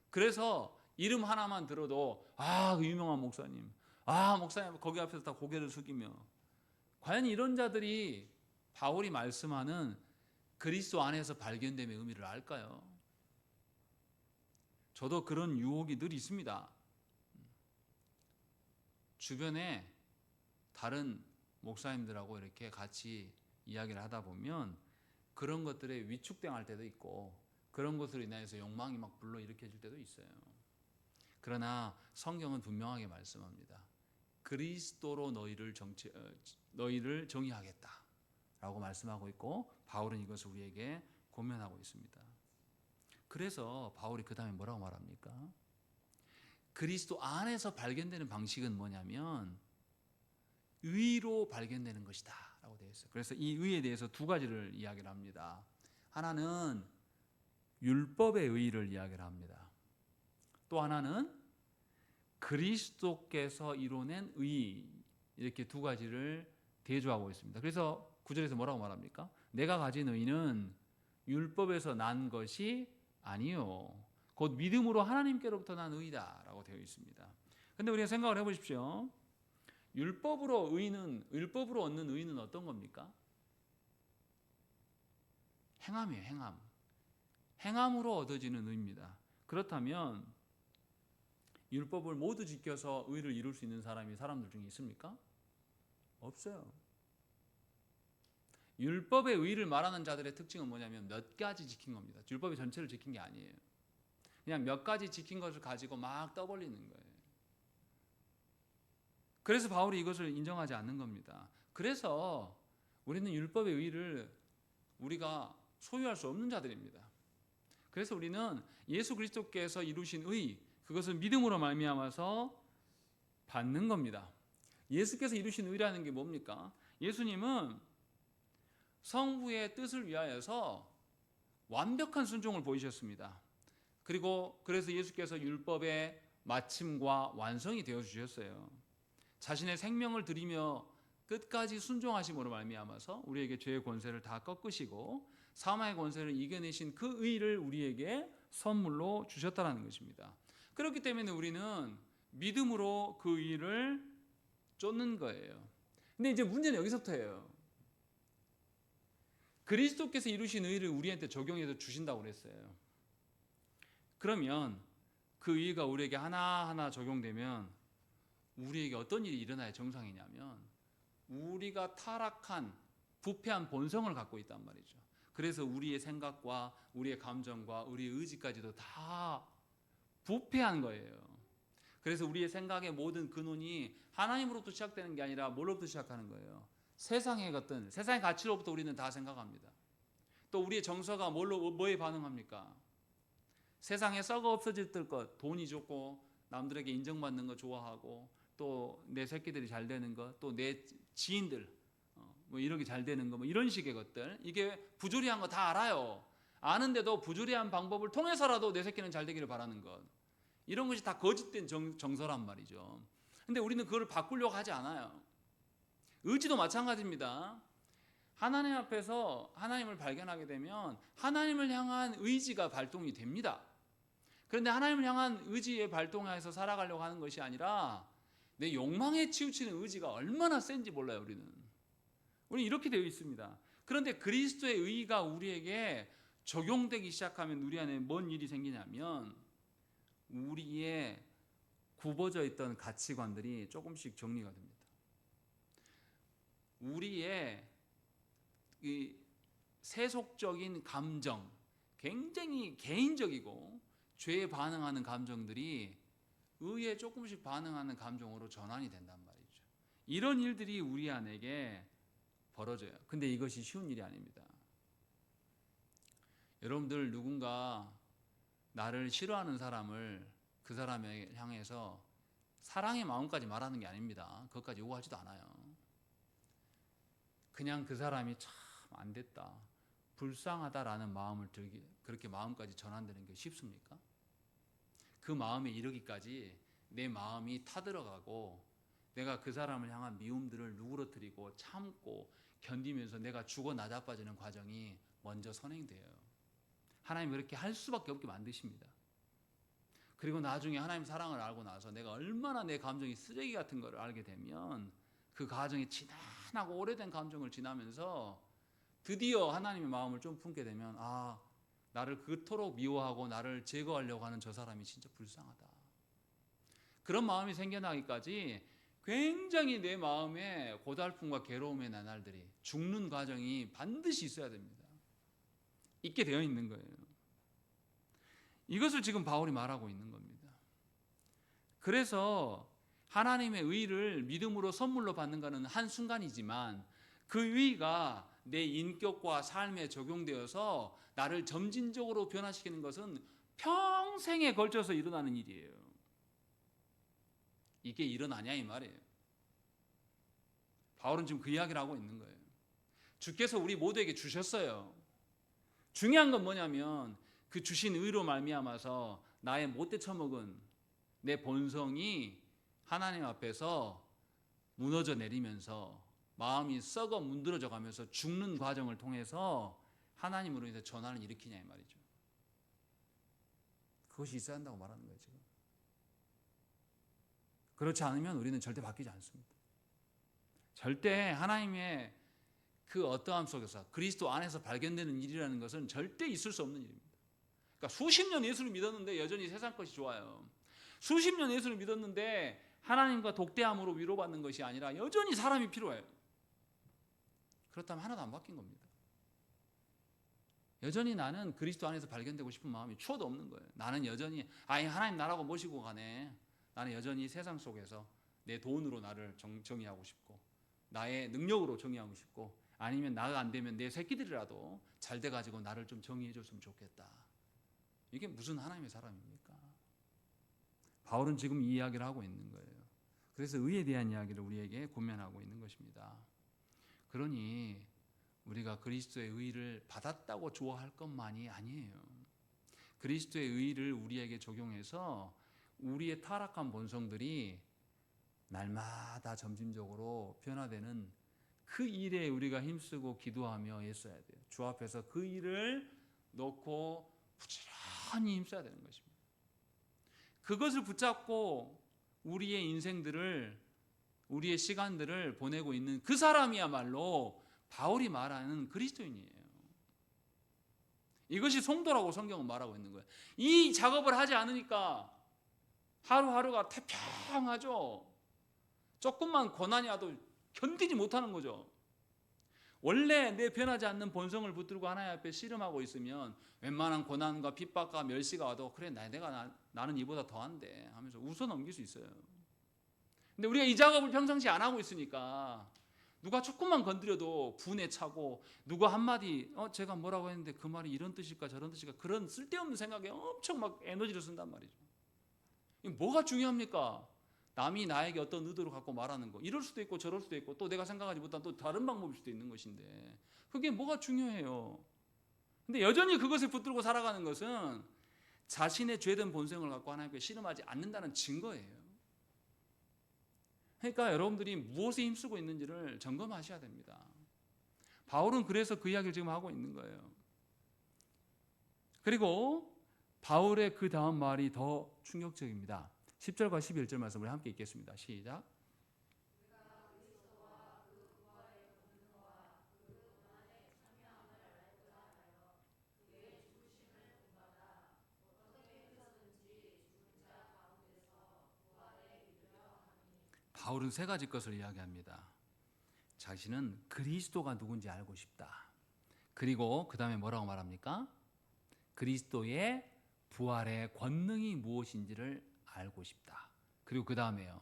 그래서 이름 하나만 들어도 그 유명한 목사님, 목사님 거기 앞에서 다 고개를 숙이며, 과연 이런 자들이 바울이 말씀하는 그리스도 안에서 발견됨의 의미를 알까요? 저도 그런 유혹이 늘 있습니다. 주변에 다른 목사님들하고 이렇게 같이 이야기를 하다 보면 그런 것들에 위축당할 때도 있고, 그런 것으로 인해서 욕망이 막 불러일으켜질 때도 있어요. 그러나 성경은 분명하게 말씀합니다. 그리스도로 너희를 정의하겠다 라고 말씀하고 있고, 바울은 이것을 우리에게 권면하고 있습니다. 그래서 바울이 그 다음에 뭐라고 말합니까? 그리스도 안에서 발견되는 방식은 뭐냐면 의로 발견되는 것이다 라고 되어 있어요. 그래서 이 의에 대해서 두 가지를 이야기를 합니다. 하나는 율법의 의를 이야기를 합니다. 또 하나는 그리스도께서 이뤄낸 의, 이렇게 두 가지를 대조하고 있습니다. 그래서 9절에서 뭐라고 말합니까? 내가 가진 의는 율법에서 난 것이 아니요 곧 믿음으로 하나님께로부터 난 의다 라고 되어 있습니다. 그런데 우리가 생각을 해보십시오. 율법으로 얻는 의는 어떤 겁니까? 행함이에요. 행함. 행함으로 얻어지는 의입니다. 그렇다면 율법을 모두 지켜서 의를 이룰 수 있는 사람들 중에 있습니까? 없어요. 율법의 의를 말하는 자들의 특징은 뭐냐면 몇 가지 지킨 겁니다. 율법의 전체를 지킨 게 아니에요. 그냥 몇 가지 지킨 것을 가지고 막 떠벌리는 거예요. 그래서 바울이 이것을 인정하지 않는 겁니다. 그래서 우리는 율법의 의를 우리가 소유할 수 없는 자들입니다. 그래서 우리는 예수 그리스도께서 이루신 의, 그것을 믿음으로 말미암아서 받는 겁니다. 예수께서 이루신 의라는 게 뭡니까? 예수님은 성부의 뜻을 위하여서 완벽한 순종을 보이셨습니다. 그래서 예수께서 율법의 마침과 완성이 되어 주셨어요. 자신의 생명을 드리며 끝까지 순종하심으로 말미암아서 우리에게 죄의 권세를 다 꺾으시고 사망의 권세를 이겨내신 그 의를 우리에게 선물로 주셨다는 것입니다. 그렇기 때문에 우리는 믿음으로 그 의를 쫓는 거예요. 근데 이제 문제는 여기서부터예요. 그리스도께서 이루신 의를 우리한테 적용해서 주신다고 그랬어요. 그러면 그 의가 우리에게 하나하나 적용되면 우리에게 어떤 일이 일어나야 정상이냐면 우리가 타락한 부패한 본성을 갖고 있단 말이죠. 그래서 우리의 생각과 우리의 감정과 우리의 의지까지도 다 부패한 거예요. 그래서 우리의 생각의 모든 근원이 하나님으로부터 시작되는 게 아니라 뭘로부터 시작하는 거예요? 세상의 가치로부터 우리는 다 생각합니다. 또 우리의 정서가 뭐에 반응합니까? 세상에 썩어 없어질 것, 돈이 좋고 남들에게 인정받는 거 좋아하고 또 내 새끼들이 잘 되는 것, 또 내 지인들 뭐 이렇게 잘 되는 거, 뭐 이런 식의 것들, 이게 부조리한 거 다 알아요. 아는데도 부조리한 방법을 통해서라도 내 새끼는 잘 되기를 바라는 것, 이런 것이 다 거짓된 정서란 말이죠. 근데 우리는 그걸 바꾸려고 하지 않아요. 의지도 마찬가지입니다. 하나님 앞에서 하나님을 발견하게 되면 하나님을 향한 의지가 발동이 됩니다. 그런데 하나님을 향한 의지에 발동해서 살아가려고 하는 것이 아니라 내 욕망에 치우치는 의지가 얼마나 센지 몰라요. 우리는 이렇게 되어 있습니다. 그런데 그리스도의 의가 우리에게 적용되기 시작하면 우리 안에 뭔 일이 생기냐면 우리의 굽어져 있던 가치관들이 조금씩 정리가 됩니다. 우리의 이 세속적인 감정, 굉장히 개인적이고 죄에 반응하는 감정들이 의에 조금씩 반응하는 감정으로 전환이 된단 말이죠. 이런 일들이 우리 안에게 벌어져요. 근데 이것이 쉬운 일이 아닙니다. 여러분들 누군가 나를 싫어하는 사람을 그 사람에 향해서 사랑의 마음까지 말하는 게 아닙니다. 그것까지 요구하지도 않아요. 그냥 그 사람이 참 안 됐다, 불쌍하다라는 마음을 들기, 그렇게 마음까지 전환되는 게 쉽습니까? 그 마음에 이르기까지 내 마음이 타들어가고 내가 그 사람을 향한 미움들을 누그러뜨리고 참고 견디면서 내가 죽어 나자빠지는 과정이 먼저 선행돼요. 하나님 그렇게 할 수밖에 없게 만드십니다. 그리고 나중에 하나님 사랑을 알고 나서 내가 얼마나 내 감정이 쓰레기 같은 걸 알게 되면 그 과정이 지난하고 오래된 감정을 지나면서 드디어 하나님의 마음을 좀 품게 되면, 아, 나를 그토록 미워하고 나를 제거하려고 하는 저 사람이 진짜 불쌍하다, 그런 마음이 생겨나기까지 굉장히 내 마음에 고달픔과 괴로움의 나날들이, 죽는 과정이 반드시 있어야 됩니다. 있게 되어 있는 거예요. 이것을 지금 바울이 말하고 있는 겁니다. 그래서 하나님의 의를 믿음으로 선물로 받는 것은 한순간이지만 그 의가 내 인격과 삶에 적용되어서 나를 점진적으로 변화시키는 것은 평생에 걸쳐서 일어나는 일이에요. 이게 일어나냐 이 말이에요. 바울은 지금 그 이야기를 하고 있는 거예요. 주께서 우리 모두에게 주셨어요. 중요한 건 뭐냐면 그 주신 의로 말미암아서 나의 못돼 처먹은 내 본성이 하나님 앞에서 무너져 내리면서 마음이 썩어 문드러져 가면서 죽는 과정을 통해서 하나님으로 인해서 전환을 일으키냐 이 말이죠. 그것이 있어야 한다고 말하는 거예요 지금. 그렇지 않으면 우리는 절대 바뀌지 않습니다. 절대 하나님의 그 어떠함 속에서 그리스도 안에서 발견되는 일이라는 것은 절대 있을 수 없는 일입니다. 그러니까 수십 년 예수를 믿었는데 여전히 세상 것이 좋아요. 수십 년 예수를 믿었는데 하나님과 독대함으로 위로받는 것이 아니라 여전히 사람이 필요해요. 그렇다면 하나도 안 바뀐 겁니다. 여전히 나는 그리스도 안에서 발견되고 싶은 마음이 추워도 없는 거예요. 나는 여전히 하나님 나라고 모시고 가네. 나는 여전히 세상 속에서 내 돈으로 나를 정의하고 싶고 나의 능력으로 정의하고 싶고 아니면 나가 안 되면 내 새끼들이라도 잘 돼가지고 나를 좀 정의해 줬으면 좋겠다. 이게 무슨 하나님의 사람입니까? 바울은 지금 이 이야기를 하고 있는 거예요. 그래서 의에 대한 이야기를 우리에게 권면하고 있는 것입니다. 그러니 우리가 그리스도의 의를 받았다고 좋아할 것만이 아니에요. 그리스도의 의를 우리에게 적용해서 우리의 타락한 본성들이 날마다 점진적으로 변화되는 그 일에 우리가 힘쓰고 기도하며 애써야 돼요. 주 앞에서 그 일을 놓고 부지런히 힘써야 되는 것입니다. 그것을 붙잡고 우리의 인생들을, 우리의 시간들을 보내고 있는 그 사람이야말로 바울이 말하는 그리스도인이에요. 이것이 성도라고 성경은 말하고 있는 거예요. 이 작업을 하지 않으니까 하루하루가 태평하죠. 조금만 고난이 와도 견디지 못하는 거죠. 원래 내 변하지 않는 본성을 붙들고 하나님 앞에 씨름하고 있으면 웬만한 고난과 핍박과 멸시가 와도 그래 나는 이보다 더한데 하면서 웃어 넘길 수 있어요. 근데 우리가 이 작업을 평상시 안 하고 있으니까 누가 조금만 건드려도 분에 차고 누가 한마디 제가 뭐라고 했는데 그 말이 이런 뜻일까 저런 뜻일까 그런 쓸데없는 생각에 엄청 막 에너지를 쓴단 말이죠. 뭐가 중요합니까? 남이 나에게 어떤 의도를 갖고 말하는 거 이럴 수도 있고 저럴 수도 있고 또 내가 생각하지 못한 또 다른 방법일 수도 있는 것인데 그게 뭐가 중요해요? 근데 여전히 그것을 붙들고 살아가는 것은 자신의 죄된 본성을 갖고 하나님께 씨름하지 않는다는 증거예요. 그러니까 여러분들이 무엇에 힘쓰고 있는지를 점검하셔야 됩니다. 바울은 그래서 그 이야기를 지금 하고 있는 거예요. 그리고 바울의 그 다음 말이 더 충격적입니다. 10절과 11절 말씀을 함께 읽겠습니다. 시작. 바울은 세 가지 것을 이야기합니다. 자신은 그리스도가 누군지 알고 싶다. 그리고 그 다음에 뭐라고 말합니까? 그리스도의 부활의 권능이 무엇인지를 알고 싶다. 그리고 그 다음에요.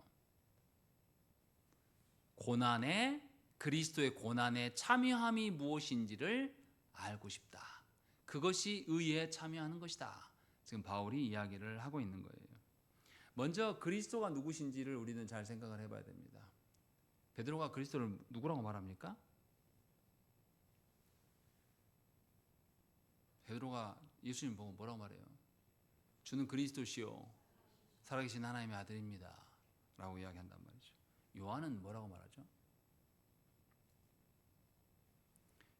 그리스도의 고난에 참여함이 무엇인지를 알고 싶다. 그것이 의에 참여하는 것이다. 지금 바울이 이야기를 하고 있는 거예요. 먼저 그리스도가 누구신지를 우리는 잘 생각을 해봐야 됩니다. 베드로가 그리스도를 누구라고 말합니까? 베드로가 예수님 보고 뭐라고 말해요? 주는 그리스도시요 살아계신 하나님의 아들입니다 라고 이야기한단 말이죠. 요한은 뭐라고 말하죠?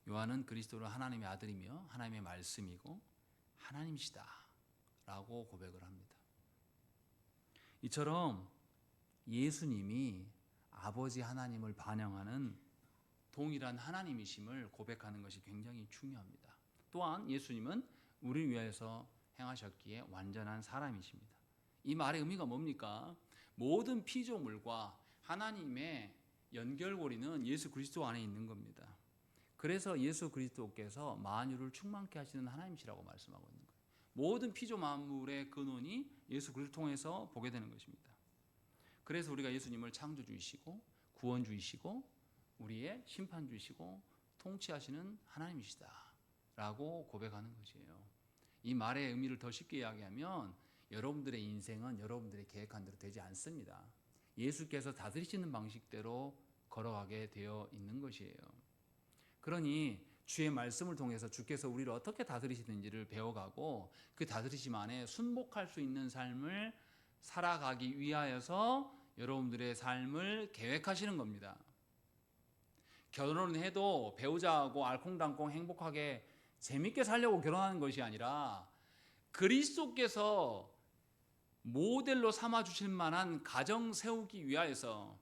요한은 그리스도를 하나님의 아들이며 하나님의 말씀이고 하나님이시다 라고 고백을 합니다. 이처럼 예수님이 아버지 하나님을 반영하는 동일한 하나님이심을 고백하는 것이 굉장히 중요합니다. 또한 예수님은 우리를 위해서 행하셨기에 완전한 사람이십니다. 이 말의 의미가 뭡니까? 모든 피조물과 하나님의 연결고리는 예수 그리스도 안에 있는 겁니다. 그래서 예수 그리스도께서 만유를 충만케 하시는 하나님이시라고 말씀하고 있는 거예요. 모든 피조 만물의 근원이 예수 그리스도를 통해서 보게 되는 것입니다. 그래서 우리가 예수님을 창조주이시고 구원주이시고 우리의 심판주이시고 통치하시는 하나님이시다 라고 고백하는 것이에요. 이 말의 의미를 더 쉽게 이야기하면 여러분들의 인생은 여러분들의 계획한 대로 되지 않습니다. 예수께서 다스리시는 방식대로 걸어가게 되어 있는 것이에요. 그러니 주의 말씀을 통해서 주께서 우리를 어떻게 다스리시는지를 배워가고 그 다스리심 안에 순복할 수 있는 삶을 살아가기 위하여서 여러분들의 삶을 계획하시는 겁니다. 결혼을 해도 배우자하고 알콩달콩 행복하게 재밌게 살려고 결혼하는 것이 아니라 그리스도께서 모델로 삼아 주실 만한 가정 세우기 위하여서,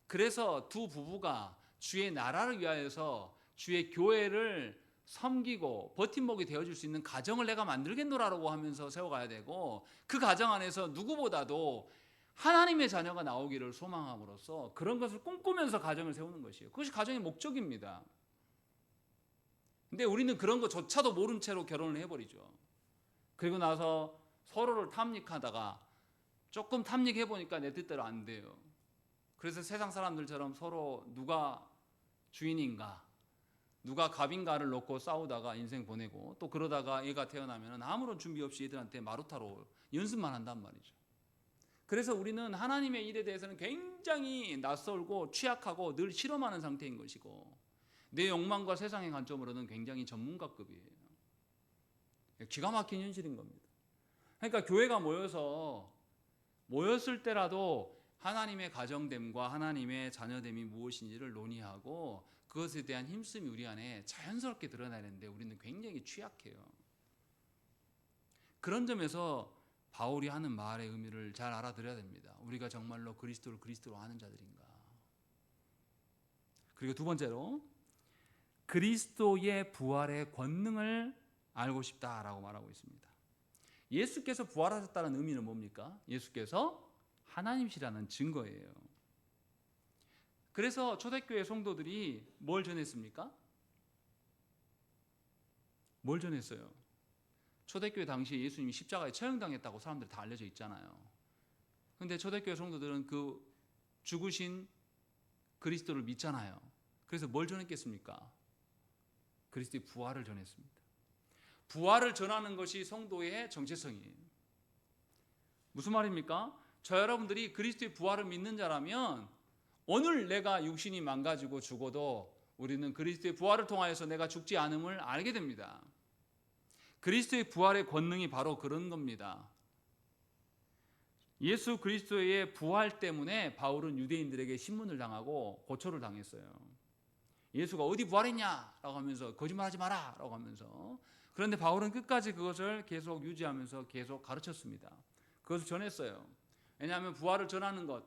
그래서 두 부부가 주의 나라를 위하여서 주의 교회를 섬기고 버팀목이 되어줄 수 있는 가정을 내가 만들겠노라고 하면서 세워가야 되고, 그 가정 안에서 누구보다도 하나님의 자녀가 나오기를 소망함으로써 그런 것을 꿈꾸면서 가정을 세우는 것이에요. 그것이 가정의 목적입니다. 근데 우리는 그런 것조차도 모른 채로 결혼을 해버리죠. 그리고 나서 서로를 탐닉하다가 조금 탐닉해보니까 내 뜻대로 안 돼요. 그래서 세상 사람들처럼 서로 누가 주인인가 누가 갑인가를 놓고 싸우다가 인생 보내고, 또 그러다가 애가 태어나면 아무런 준비 없이 애들한테 마루타로 연습만 한단 말이죠. 그래서 우리는 하나님의 일에 대해서는 굉장히 낯설고 취약하고 늘 실험하는 상태인 것이고, 내 욕망과 세상의 관점으로는 굉장히 전문가급이에요. 기가 막힌 현실인 겁니다. 그러니까 교회가 모였을 때라도 하나님의 가정됨과 하나님의 자녀됨이 무엇인지를 논의하고 그것에 대한 힘씀이 우리 안에 자연스럽게 드러나는데 우리는 굉장히 취약해요. 그런 점에서 바울이 하는 말의 의미를 잘 알아들어야 됩니다. 우리가 정말로 그리스도를 그리스도로 아는 자들인가. 그리고 두 번째로 그리스도의 부활의 권능을 알고 싶다라고 말하고 있습니다. 예수께서 부활하셨다는 의미는 뭡니까? 예수께서 하나님이시라는 증거예요. 그래서 초대교회 성도들이 뭘 전했습니까? 뭘 전했어요? 초대교회 당시에 예수님이 십자가에 처형당했다고 사람들이 다 알려져 있잖아요. 그런데 초대교회 성도들은 그 죽으신 그리스도를 믿잖아요. 그래서 뭘 전했겠습니까? 그리스도의 부활을 전했습니다. 부활을 전하는 것이 성도의 정체성이에요. 무슨 말입니까? 저 여러분들이 그리스도의 부활을 믿는 자라면 오늘 내가 육신이 망가지고 죽어도 우리는 그리스도의 부활을 통하여서 내가 죽지 않음을 알게 됩니다. 그리스도의 부활의 권능이 바로 그런 겁니다. 예수 그리스도의 부활 때문에 바울은 유대인들에게 신문을 당하고 고초를 당했어요. 예수가 어디 부활했냐라고 하면서 거짓말하지 마라 라고 하면서, 그런데 바울은 끝까지 그것을 계속 유지하면서 계속 가르쳤습니다. 그것을 전했어요. 왜냐하면 부활을 전하는 것,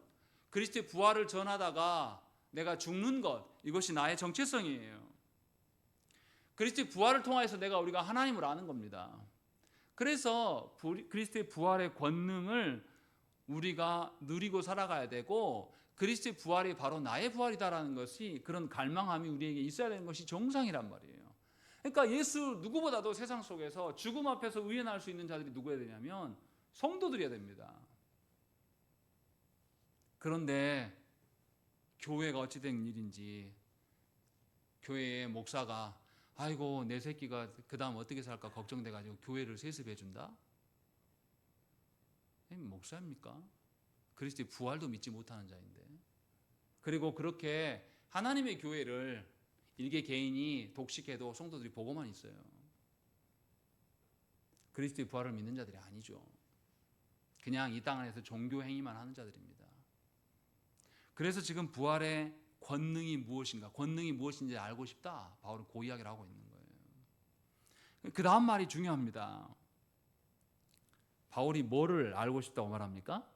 그리스도의 부활을 전하다가 내가 죽는 것, 이것이 나의 정체성이에요. 그리스도의 부활을 통해서 우리가 하나님을 아는 겁니다. 그래서 그리스도의 부활의 권능을 우리가 누리고 살아가야 되고, 그리스도의 부활이 바로 나의 부활이다라는 것이, 그런 갈망함이 우리에게 있어야 되는 것이 정상이란 말이에요. 그러니까 예수 누구보다도 세상 속에서 죽음 앞에서 의연할 수 있는 자들이 누구여야 되냐면 성도들이어야 됩니다. 그런데 교회가 어찌된 일인지 교회의 목사가 아이고 내 새끼가 그 다음 어떻게 살까 걱정돼가지고 교회를 세습해준다? 목사입니까? 그리스도의 부활도 믿지 못하는 자인데. 그리고 그렇게 하나님의 교회를 일개 개인이 독식해도 성도들이 보고만 있어요. 그리스도의 부활을 믿는 자들이 아니죠. 그냥 이 땅 안에서 종교 행위만 하는 자들입니다. 그래서 지금 부활의 권능이 무엇인가, 권능이 무엇인지 알고 싶다, 바울은 그 이야기를 하고 있는 거예요. 그 다음 말이 중요합니다. 바울이 뭐를 알고 싶다고 말합니까?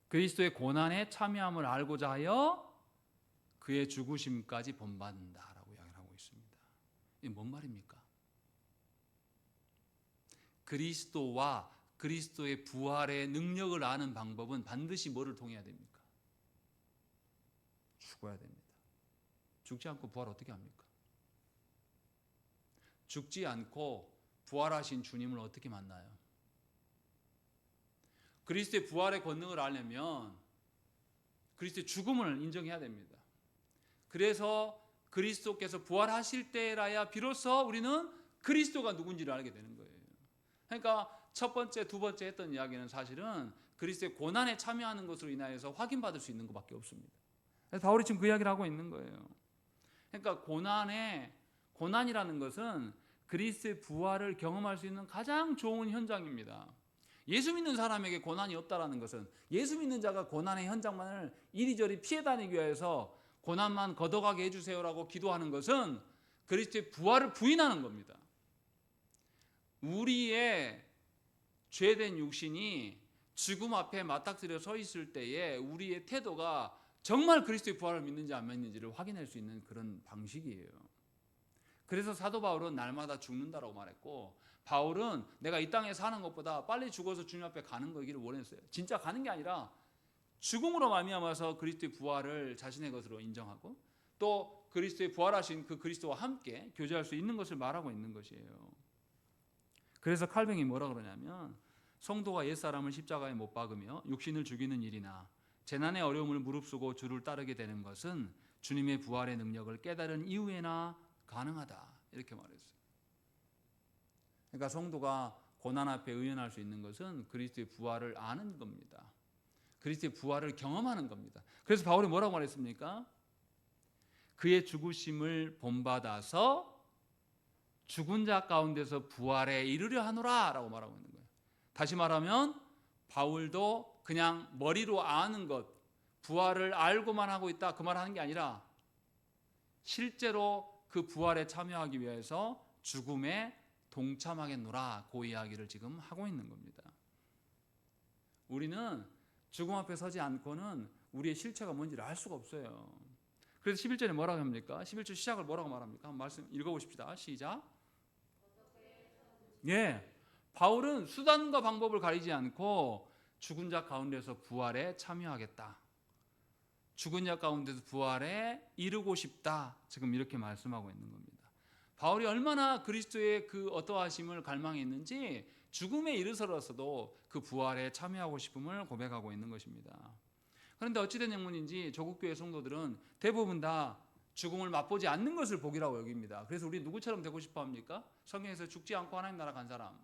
그리스도의 고난에 참여함을 알고자 하여 그의 죽으심까지 본받는다라고 이야기를 하고 있습니다. 이게 뭔 말입니까? 그리스도와 그리스도의 부활의 능력을 아는 방법은 반드시 뭐를 통해야 됩니까? 죽어야 됩니다. 죽지 않고 부활 어떻게 합니까? 죽지 않고 부활하신 주님을 어떻게 만나요? 그리스도의 부활의 권능을 알려면 그리스도의 죽음을 인정해야 됩니다. 그래서 그리스도께서 부활하실 때라야 비로소 우리는 그리스도가 누군지를 알게 되는 거예요. 그러니까 첫 번째, 두 번째 했던 이야기는 사실은 그리스도의 고난에 참여하는 것으로 인하여서 확인받을 수 있는 것밖에 없습니다. 그래서 바울이 지금 그 이야기를 하고 있는 거예요. 그러니까 고난이라는 것은 그리스도의 부활을 경험할 수 있는 가장 좋은 현장입니다. 예수 믿는 사람에게 고난이 없다라는 것은 예수 믿는 자가 고난의 현장만을 이리저리 피해 다니기 위해서 고난만 걷어가게 해주세요라고 기도하는 것은 그리스도의 부활을 부인하는 겁니다. 우리의 죄된 육신이 죽음 앞에 맞닥뜨려 서 있을 때에 우리의 태도가 정말 그리스도의 부활을 믿는지 안 믿는지를 확인할 수 있는 그런 방식이에요. 그래서 사도 바울은 날마다 죽는다라고 말했고, 바울은 내가 이 땅에 사는 것보다 빨리 죽어서 주님 앞에 가는 거기를 원했어요. 진짜 가는 게 아니라 죽음으로 말미암아서 그리스도의 부활을 자신의 것으로 인정하고 또 그리스도의 부활하신 그 그리스도와 함께 교제할 수 있는 것을 말하고 있는 것이에요. 그래서 칼뱅이 뭐라 그러냐면, 성도가 옛사람을 십자가에 못 박으며 육신을 죽이는 일이나 재난의 어려움을 무릅쓰고 주를 따르게 되는 것은 주님의 부활의 능력을 깨달은 이후에나 가능하다, 이렇게 말했어요. 그러니까 성도가 고난 앞에 의연할 수 있는 것은 그리스도의 부활을 아는 겁니다. 그리스도의 부활을 경험하는 겁니다. 그래서 바울이 뭐라고 말했습니까? 그의 죽으심을 본받아서 죽은 자 가운데서 부활에 이르려 하노라 라고 말하고 있는 거예요. 다시 말하면 바울도 그냥 머리로 아는 것, 부활을 알고만 하고 있다, 그 말 하는 게 아니라 실제로 그 부활에 참여하기 위해서 죽음에 동참하겠노라, 그 이야기를 지금 하고 있는 겁니다. 우리는 죽음 앞에 서지 않고는 우리의 실체가 뭔지를 알 수가 없어요. 그래서 11절에 뭐라고 합니까? 11절 시작을 뭐라고 말합니까? 한번 말씀 읽어보십시다. 시작. 예, 바울은 수단과 방법을 가리지 않고 죽은 자 가운데서 부활에 참여하겠다, 죽은 자 가운데서 부활에 이르고 싶다, 지금 이렇게 말씀하고 있는 겁니다. 바울이 얼마나 그리스도의 그 어떠하심을 갈망했는지 죽음에 이르서서도 그 부활에 참여하고 싶음을 고백하고 있는 것입니다. 그런데 어찌된 영문인지 조국교회 성도들은 대부분 다 죽음을 맛보지 않는 것을 복이라고 여깁니다. 그래서 우리 누구처럼 되고 싶어 합니까? 성경에서 죽지 않고 하나님 나라 간 사람,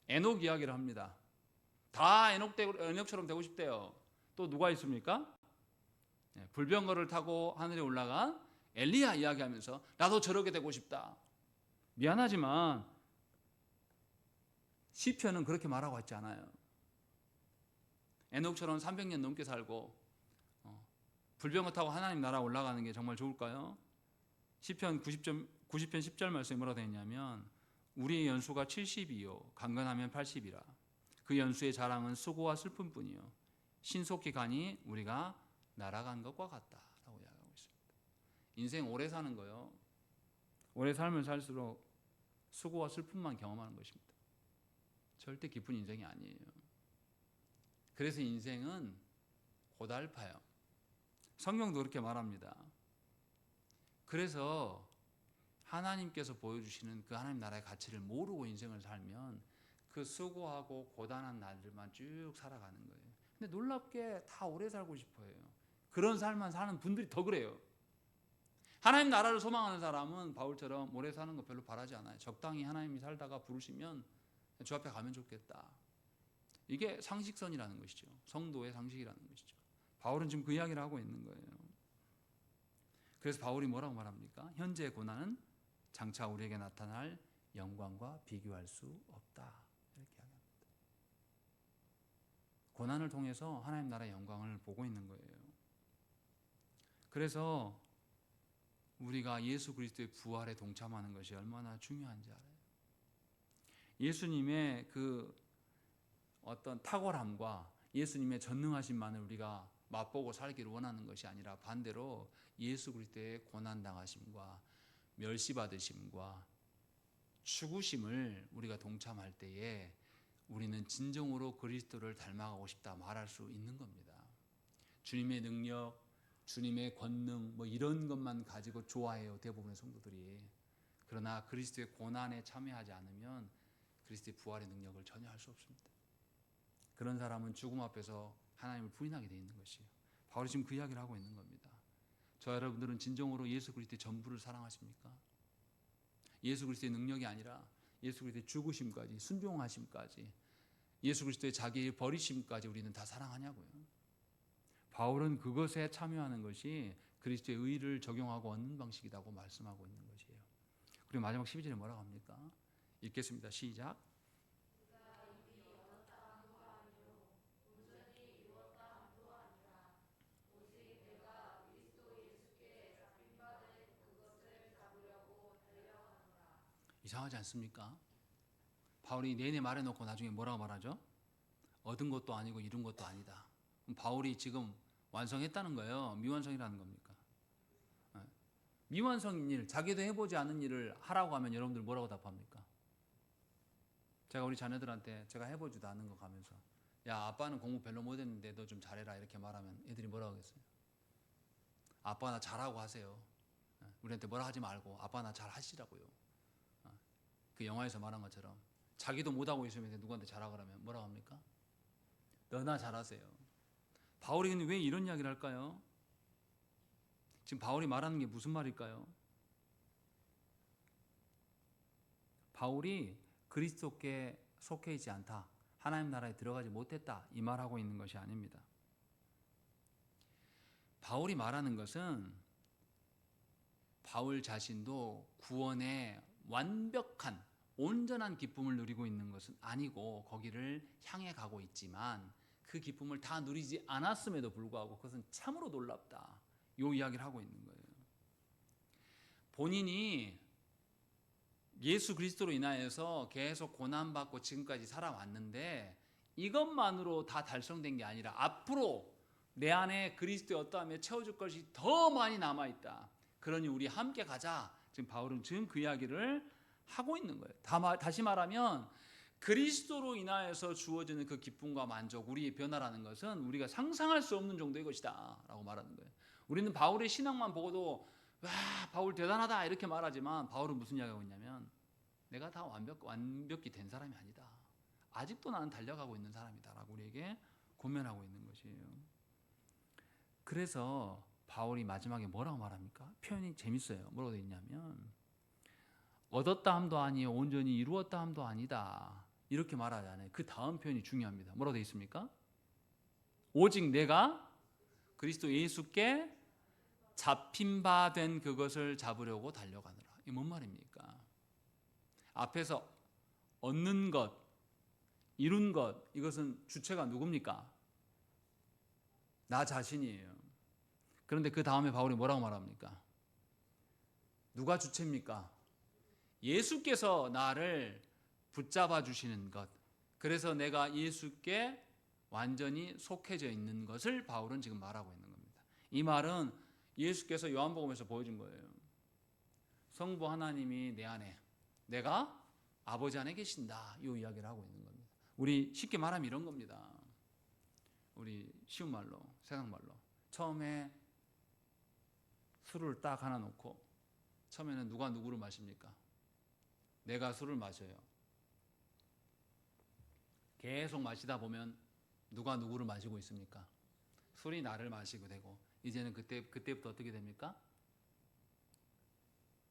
에녹 이야기를 합니다. 다 에녹처럼 되고 싶대요. 또 누가 있습니까? 불병거를 타고 하늘에 올라간 엘리야 이야기하면서 나도 저렇게 되고 싶다. 미안하지만 시편은 그렇게 말하고 있지 않아요. 에녹처럼 300년 넘게 살고 불병거 타고 하나님 나라 올라가는 게 정말 좋을까요? 시편 90편 10절 말씀에 뭐라고 되어 있냐면, 우리의 연수가 70이요 강건하면 80이라 그 연수의 자랑은 수고와 슬픔뿐이요 신속히 가니 우리가 날아간 것과 같다라고 이야기하고 있습니다. 인생 오래 사는 거요, 오래 살면 살수록 수고와 슬픔만 경험하는 것입니다. 절대 기쁜 인생이 아니에요. 그래서 인생은 고달파요. 성경도 그렇게 말합니다. 그래서 하나님께서 보여주시는 그 하나님 나라의 가치를 모르고 인생을 살면 그 수고하고 고단한 날들만 쭉 살아가는 거예요. 근데 놀랍게 다 오래 살고 싶어 해요. 그런 삶만 사는 분들이 더 그래요. 하나님 나라를 소망하는 사람은 바울처럼 오래 사는 거 별로 바라지 않아요. 적당히 하나님이 살다가 부르시면 주 앞에 가면 좋겠다. 이게 상식선이라는 것이죠. 성도의 상식이라는 것이죠. 바울은 지금 그 이야기를 하고 있는 거예요. 그래서 바울이 뭐라고 말합니까? 현재의 고난은 장차 우리에게 나타날 영광과 비교할 수 없다. 이렇게 이야기합니다. 고난을 통해서 하나님 나라의 영광을 보고 있는 거예요. 그래서 우리가 예수 그리스도의 부활에 동참하는 것이 얼마나 중요한지 알아요. 예수님의 그 어떤 탁월함과 예수님의 전능하심만을 우리가 맛보고 살기를 원하는 것이 아니라 반대로 예수 그리스도의 고난당하심과 멸시받으심과 죽으심을 우리가 동참할 때에 우리는 진정으로 그리스도를 닮아가고 싶다 말할 수 있는 겁니다. 주님의 능력, 주님의 권능 뭐 이런 것만 가지고 좋아해요, 대부분의 성도들이. 그러나 그리스도의 고난에 참여하지 않으면 그리스도의 부활의 능력을 전혀 할 수 없습니다. 그런 사람은 죽음 앞에서 하나님을 부인하게 되어 있는 것이에요. 바울이 지금 그 이야기를 하고 있는 겁니다. 저 여러분들은 진정으로 예수 그리스도의 전부를 사랑하십니까? 예수 그리스도의 능력이 아니라 예수 그리스도의 죽으심까지, 순종하심까지, 예수 그리스도의 자기의 버리심까지 우리는 다 사랑하냐고요. 바울은 그것에 참여하는 것이 그리스도의 의를 적용하고 얻는 방식이라고 말씀하고 있는 것이에요. 그리고 마지막 12절에 뭐라고 합니까? 읽겠습니다. 시작. 이상하지 않습니까? 바울이 내내 말해놓고 나중에 뭐라고 말하죠? 얻은 것도 아니고 이룬 것도 아니다. 그럼 바울이 지금 완성했다는 거예요? 미완성이라는 겁니까? 미완성인 일, 자기도 해보지 않은 일을 하라고 하면 여러분들 뭐라고 답합니까? 제가 우리 자녀들한테 제가 해보지도 않은 거 가면서 야, 아빠는 공부 별로 못했는데 너 좀 잘해라 이렇게 말하면 애들이 뭐라고 하겠어요? 아빠 나 잘하고 하세요. 우리한테 뭐라 하지 말고 아빠 나 잘 하시라고요. 그 영화에서 말한 것처럼 자기도 못하고 있으면 누구한테 잘하고 그러면 뭐라고 합니까? 너나 잘하세요. 바울이 근데 왜 이런 이야기를 할까요? 지금 바울이 말하는 게 무슨 말일까요? 바울이 그리스도께 속해 있지 않다, 하나님 나라에 들어가지 못했다 이 말하고 있는 것이 아닙니다. 바울이 말하는 것은 바울 자신도 구원의 완벽한 온전한 기쁨을 누리고 있는 것은 아니고 거기를 향해 가고 있지만 그 기쁨을 다 누리지 않았음에도 불구하고 그것은 참으로 놀랍다 이 이야기를 하고 있는 거예요. 본인이 예수 그리스도로 인하여서 계속 고난받고 지금까지 살아왔는데 이것만으로 다 달성된 게 아니라 앞으로 내 안에 그리스도의 어떠함에 채워줄 것이 더 많이 남아있다. 그러니 우리 함께 가자. 지금 바울은 지금 그 이야기를 하고 있는 거예요. 다시 말하면 그리스도로 인하여서 주어지는 그 기쁨과 만족, 우리의 변화라는 것은 우리가 상상할 수 없는 정도의 것이다 라고 말하는 거예요. 우리는 바울의 신앙만 보고도 와, 바울 대단하다 이렇게 말하지만 바울은 무슨 이야기하고 있냐면 내가 다 완벽히 된 사람이 아니다. 아직도 나는 달려가고 있는 사람이다 라고 우리에게 고면하고 있는 것이에요. 그래서 바울이 마지막에 뭐라고 말합니까? 표현이 재밌어요. 뭐라고 되어 있냐면 얻었다 함도 아니요 온전히 이루었다 함도 아니다 이렇게 말하잖아요. 그 다음 표현이 중요합니다. 뭐라고 되어 있습니까? 오직 내가 그리스도 예수께 잡힌 바 된 그것을 잡으려고 달려가느라. 이게 뭔 말입니까? 앞에서 얻는 것, 이룬 것, 이것은 주체가 누굽니까? 나 자신이에요. 그런데 그 다음에 바울이 뭐라고 말합니까? 누가 주체입니까? 예수께서 나를 붙잡아 주시는 것. 그래서 내가 예수께 완전히 속해져 있는 것을 바울은 지금 말하고 있는 겁니다. 이 말은 예수께서 요한복음에서 보여준 거예요. 성부 하나님이 내 안에, 내가 아버지 안에 계신다. 이 이야기를 하고 있는 겁니다. 우리 쉽게 말하면 이런 겁니다. 우리 쉬운 말로, 세상 말로. 처음에 술을 딱 하나 놓고 처음에는 누가 누구를 마십니까? 내가 술을 마셔요. 계속 마시다 보면 누가 누구를 마시고 있습니까? 술이 나를 마시고 되고, 이제는 그때부터 어떻게 됩니까?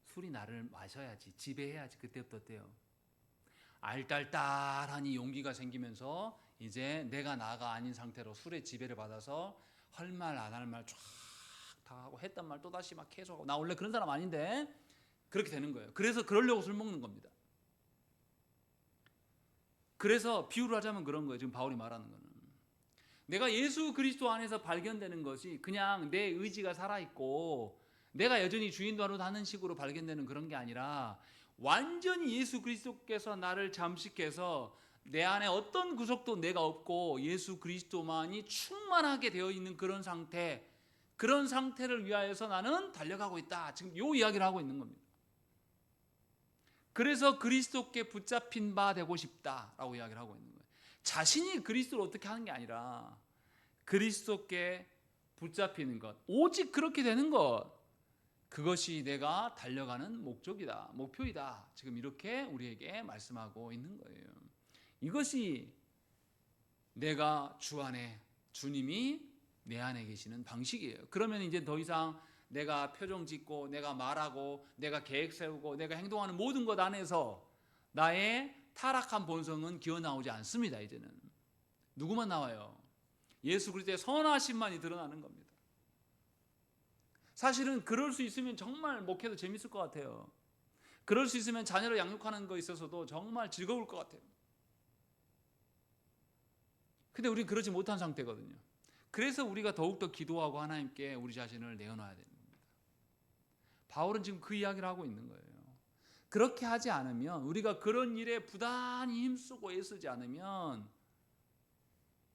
술이 나를 마셔야지, 지배해야지. 그때부터 어때요? 알딸딸하니 용기가 생기면서 이제 내가 나가 아닌 상태로 술의 지배를 받아서 할 말 안 할 말 쫙 다 하고, 했던 말 또다시 막 계속하고, 나 원래 그런 사람 아닌데 그렇게 되는 거예요. 그래서 그러려고 술 먹는 겁니다. 그래서 비유를 하자면 그런 거예요. 지금 바울이 말하는 거는, 내가 예수 그리스도 안에서 발견되는 것이 그냥 내 의지가 살아있고 내가 여전히 주인도 하는 식으로 발견되는 그런 게 아니라, 완전히 예수 그리스도께서 나를 잠식해서 내 안에 어떤 구석도 내가 없고 예수 그리스도만이 충만하게 되어 있는 그런 상태, 그런 상태를 위하여서 나는 달려가고 있다. 지금 이 이야기를 하고 있는 겁니다. 그래서 그리스도께 붙잡힌 바 되고 싶다라고 이야기를 하고 있는 거예요. 자신이 그리스도를 어떻게 하는 게 아니라 그리스도께 붙잡히는 것, 오직 그렇게 되는 것, 그것이 내가 달려가는 목적이다, 목표이다. 지금 이렇게 우리에게 말씀하고 있는 거예요. 이것이 내가 주 안에, 주님이 내 안에 계시는 방식이에요. 그러면 이제 더 이상 내가 표정 짓고 내가 말하고 내가 계획 세우고 내가 행동하는 모든 것 안에서 나의 타락한 본성은 기어나오지 않습니다. 이제는 누구만 나와요? 예수 그리스도의 선하심만이 드러나는 겁니다. 사실은 그럴 수 있으면 정말 목회도 재밌을 것 같아요. 그럴 수 있으면 자녀를 양육하는 거 있어서도 정말 즐거울 것 같아요. 근데 우리는 그러지 못한 상태거든요. 그래서 우리가 더욱더 기도하고 하나님께 우리 자신을 내어놔야 되는 겁니다. 바울은 지금 그 이야기를 하고 있는 거예요. 그렇게 하지 않으면, 우리가 그런 일에 부단히 힘쓰고 애쓰지 않으면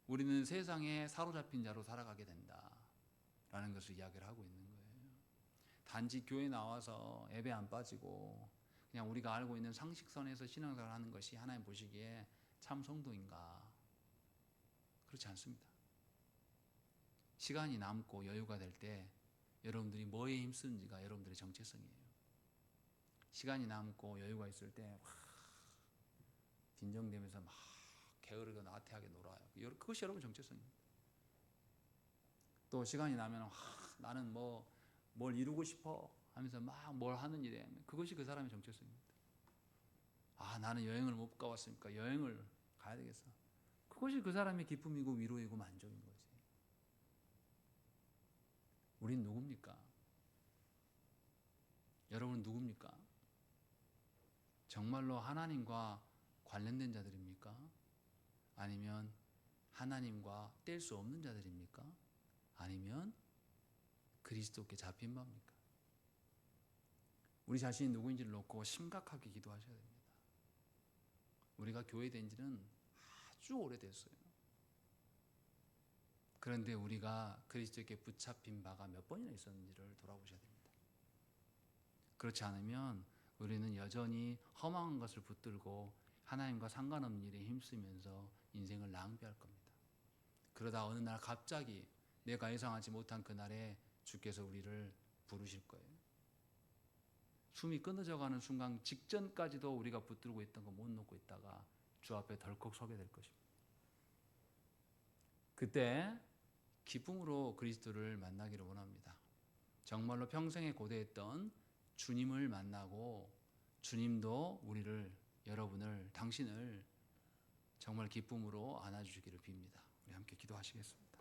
우리는 세상에 사로잡힌 자로 살아가게 된다라는 것을 이야기를 하고 있는 거예요. 단지 교회 나와서 예배 안 빠지고 그냥 우리가 알고 있는 상식선에서 신앙생활을 하는 것이 하나님 보시기에 참 성도인가? 그렇지 않습니다. 시간이 남고 여유가 될 때 여러분들이 뭐에 힘쓰는지가 여러분들의 정체성이에요. 시간이 남고 여유가 있을 때 빈정대면서 막 게으르고 나태하게 놀아요. 그것이 여러분 정체성입니다. 또 시간이 나면 나는 뭘 이루고 싶어 하면서 막 뭘 하는 일에, 그것이 그 사람의 정체성입니다. 나는 여행을 못 가봤으니까 여행을 가야 되겠어. 그것이 그 사람의 기쁨이고 위로이고 만족인 거지. 우린 누굽니까? 여러분은 누굽니까? 정말로 하나님과 관련된 자들입니까? 아니면 하나님과 뗄 수 없는 자들입니까? 아니면 그리스도께 잡힌 바입니까? 우리 자신이 누구인지를 놓고 심각하게 기도하셔야 됩니다. 우리가 교회된 지는 아주 오래됐어요. 그런데 우리가 그리스도께 붙잡힌 바가 몇 번이나 있었는지를 돌아보셔야 됩니다. 그렇지 않으면 우리는 여전히 험한 것을 붙들고 하나님과 상관없는 일에 힘쓰면서 인생을 낭비할 겁니다. 그러다 어느 날 갑자기 내가 예상하지 못한 그날에 주께서 우리를 부르실 거예요. 숨이 끊어져가는 순간 직전까지도 우리가 붙들고 있던 거 못 놓고 있다가 주 앞에 덜컥 서게 될 것입니다. 그때 기쁨으로 그리스도를 만나기를 원합니다. 정말로 평생에 고대했던 주님을 만나고 주님도 여러분을, 당신을 정말 기쁨으로 안아주시기를 빕니다. 우리 함께 기도하시겠습니다.